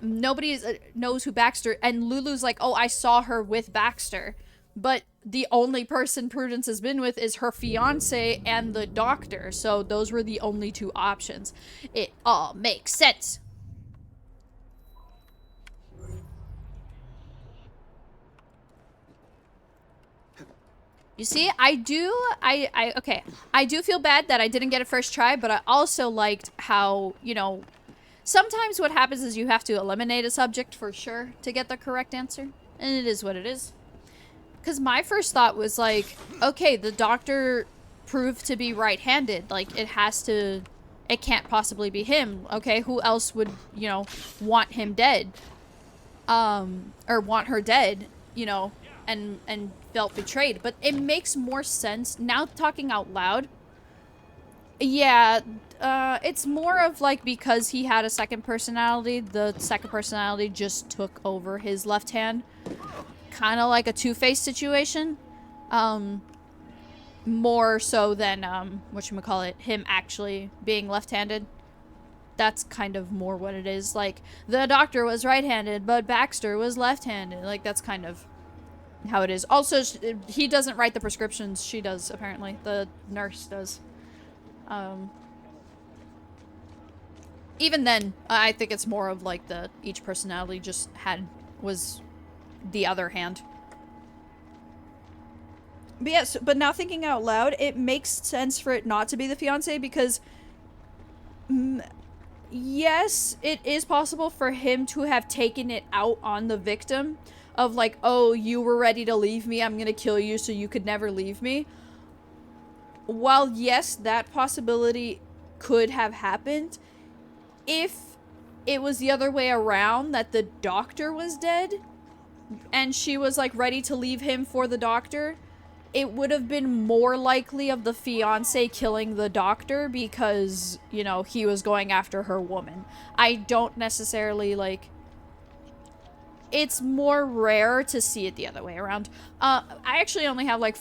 Nobody knows who Baxter... And Lulu's like, oh, I saw her with Baxter. But the only person Prudence has been with is her fiance and the doctor. So those were the only two options. It all makes sense. You see, I do feel bad that I didn't get a first try, but I also liked how, you know, sometimes what happens is you have to eliminate a subject for sure to get the correct answer. And it is what it is. Because my first thought was like, okay, the doctor proved to be right-handed. Like, it can't possibly be him. Okay, who else would, you know, want him dead? Or want her dead, you know, and felt betrayed. But it makes more sense now talking out loud. Yeah, it's more of like because he had a second personality, the second personality just took over his left hand. Kind of like a two-faced situation. More so than, whatchamacallit, him actually being left-handed. That's kind of more what it is. Like, the doctor was right-handed, but Baxter was left-handed. Like, that's kind of how it is. Also, he doesn't write the prescriptions. She does, apparently. The nurse does. Even then, I think it's more of like each personality just was the other hand. But yes, but now thinking out loud, it makes sense for it not to be the fiance because, yes, it is possible for him to have taken it out on the victim of like, oh, you were ready to leave me, I'm gonna kill you so you could never leave me. While yes, that possibility could have happened, if it was the other way around, that the doctor was dead, and she was like ready to leave him for the doctor, it would have been more likely of the fiance killing the doctor because, you know, he was going after her woman. I don't necessarily like... It's more rare to see it the other way around. I actually only have like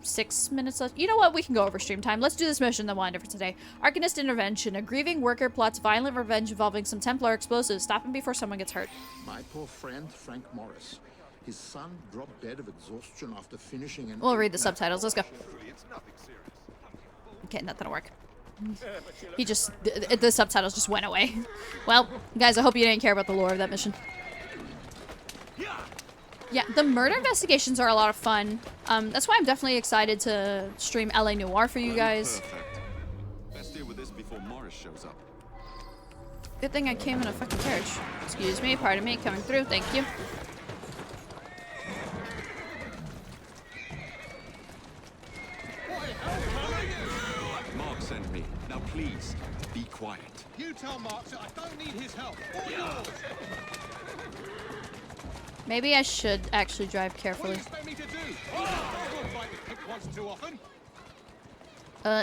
6 minutes left. You know what? We can go over stream time. Let's do this mission, then we'll end it for today. Arcanist intervention. A grieving worker plots violent revenge involving some Templar explosives. Stop him before someone gets hurt. My poor friend, Frank Morris. His son dropped dead of exhaustion after finishing an... We'll read the subtitles. Let's go. Okay, nothing'll work. He just... The subtitles just went away. Well, guys, I hope you didn't care about the lore of that mission. Yeah, the murder investigations are a lot of fun. That's why I'm definitely excited to stream LA Noire for you guys. Perfect. Best deal with this before Morris shows up. Good thing I came in a fucking carriage. Excuse me, pardon me, coming through, thank you. Mark sent me. Now please, be quiet. You tell Mark that I don't need his help. Or yours. Maybe I should actually drive carefully. What do you expect me to do? I won't fight with Pip once too often.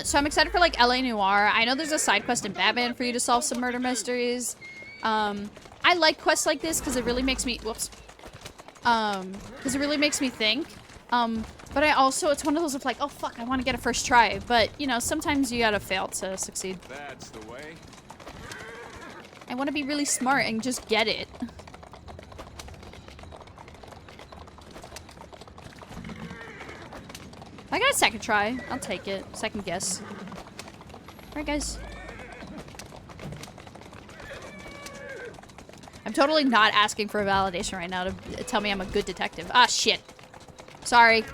So I'm excited for like LA Noire. I know there's a side quest in Batman for you to solve some murder mysteries. I like quests like this because it really makes me because it really makes me think. But I also, it's one of those of like, oh fuck, I want to get a first try. But you know, sometimes you gotta fail to succeed. That's the way. I want to be really smart and just get it. I got a second try. I'll take it. Second guess. Alright, guys. I'm totally not asking for a validation right now to tell me I'm a good detective. Ah, shit. Sorry.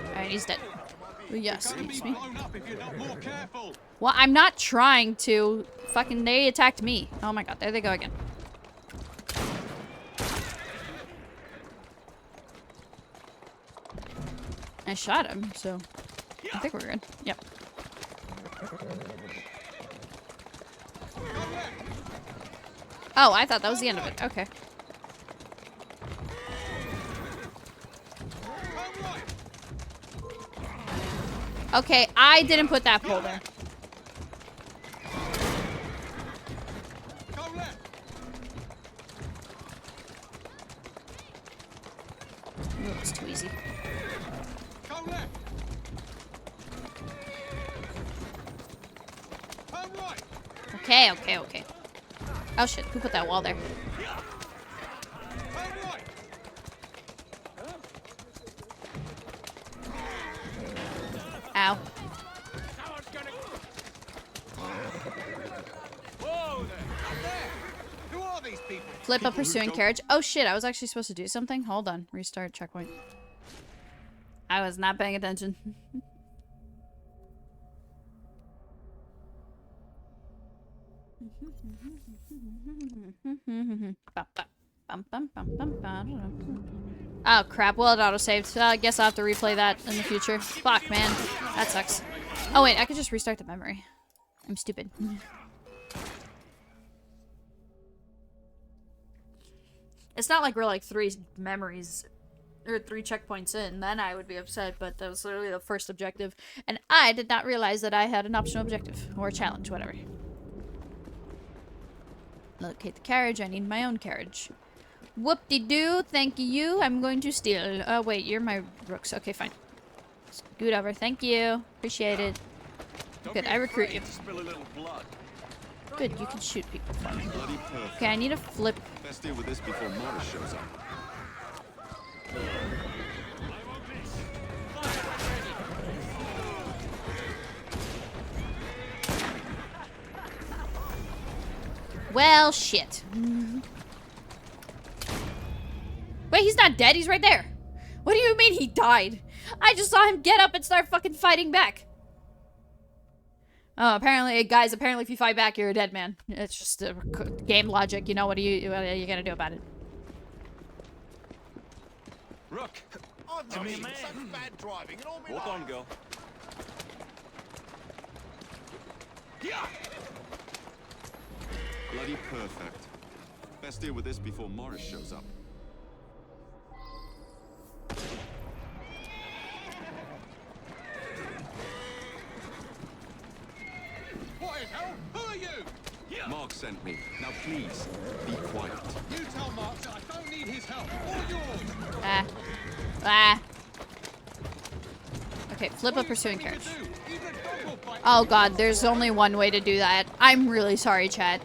Alright, he's dead. Yes, excuse me. Well, I'm not trying to. Fucking, they attacked me. Oh my god, there they go again. I shot him, so I think we're good. Yep. Oh, I thought that was the end of it. Okay. Okay, I didn't put that pole there. Ooh, it's too easy. Okay, okay, okay. Oh shit, who put that wall there? Flip a pursuing carriage. Oh shit, I was actually supposed to do something? Hold on. Restart checkpoint. I was not paying attention. Oh crap, well it autosaved. I guess I'll have to replay that in the future. Fuck, man. That sucks. Oh wait, I could just restart the memory. I'm stupid. It's not like we're like 3 memories or 3 checkpoints in, then I would be upset, but that was literally the first objective. And I did not realize that I had an optional objective or a challenge, whatever. Locate the carriage. I need my own carriage. Whoop-de-doo. Thank you. I'm going to steal. Oh, wait. You're my rooks. Okay, fine. Scoot over. Thank you. Appreciate it. Good. I recruit you. Good. You can shoot people for me. Okay, I need a flip. Best deal with this before Morris shows up. Well, shit. Wait, he's not dead. He's right there. What do you mean he died? I just saw him get up and start fucking fighting back. Oh, apparently, guys, if you fight back, you're a dead man. It's just game logic. You know, what are you gonna do about it? Rook! I've never seen such bad driving in all my Walk life. on, girl. Bloody perfect. Best deal with this before Morris shows up. What in hell? Who are you? Mark sent me. Now please, be quiet. You tell Mark that I don't need his help or yours. Ah. Ah. Okay, flip a pursuing carriage. Oh god, there's only one way to do that. I'm really sorry, chat.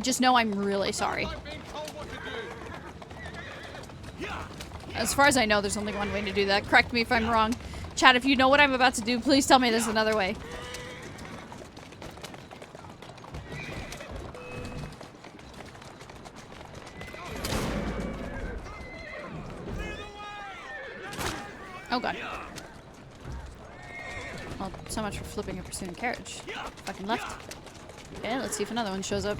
Just know I'm really sorry. As far as I know, there's only one way to do that. Correct me if I'm wrong. Chat, if you know what I'm about to do, please tell me there's another way. Oh god. Well, so much for flipping a pursuing carriage. Fucking left. Okay, let's see if another one shows up.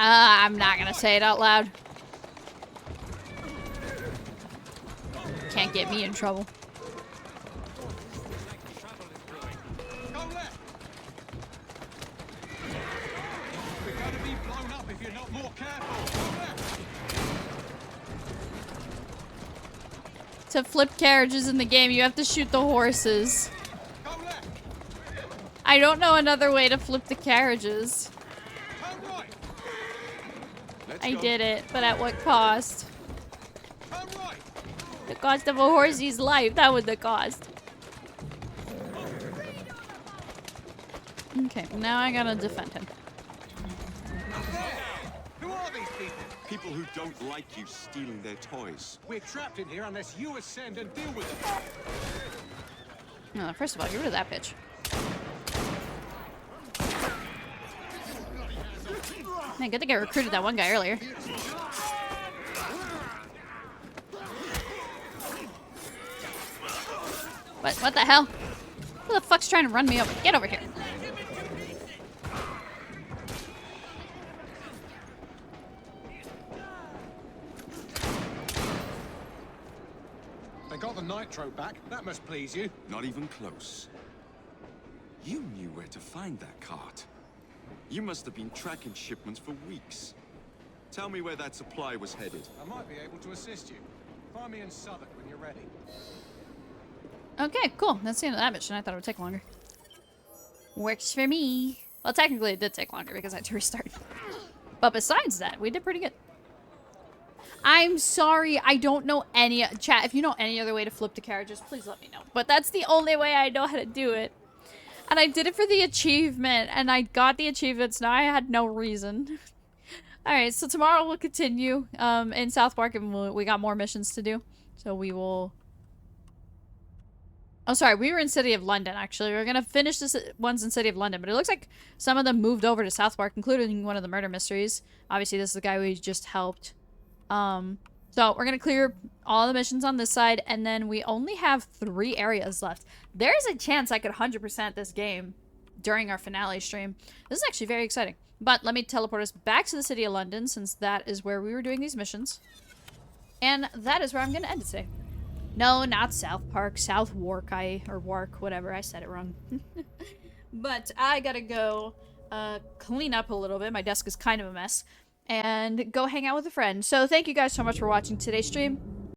I'm not gonna say it out loud. Can't get me in trouble. We're going to be blown up if you're not more careful. To flip carriages in the game, you have to shoot the horses. I don't know another way to flip the carriages. I did it, but at what cost? The cost of a horsey's life. That was the cost. Okay, now I gotta defend him. Who are these people? People who don't like you stealing their toys. We're trapped in here unless you ascend and deal with them. No, first of all, get rid of that bitch. Man, good thing I recruited that one guy earlier. What the hell? Who the fuck's trying to run me over? Get over here. They got the nitro back. That must please you. Not even close. You knew where to find that cart. You must have been tracking shipments for weeks. Tell me where that supply was headed. I might be able to assist you. Find me in Southwark when you're ready. Okay, cool. That's the end of that mission. I thought it would take longer. Works for me. Well, technically it did take longer because I had to restart. But besides that, we did pretty good. I'm sorry, I don't know any... Chat, if you know any other way to flip the carriages, please let me know. But that's the only way I know how to do it. And I did it for the achievement, and I got the achievements. Now I had no reason. Alright, so tomorrow we'll continue in South Park, and we got more missions to do. So we will Oh, sorry. We were in City of London, actually. We were going to finish this ones in City of London, but it looks like some of them moved over to South Park, including one of the murder mysteries. Obviously, this is the guy we just helped. So we're going to clear all the missions on this side, and then we only have 3 areas left. There's a chance I could 100% this game during our finale stream. This is actually very exciting. But let me teleport us back to the City of London, since that is where we were doing these missions. And that is where I'm going to end it today. No, not South Park. South Wark, or Wark, whatever. I said it wrong. But I gotta go clean up a little bit. My desk is kind of a mess. And go hang out with a friend. So thank you guys so much for watching today's stream.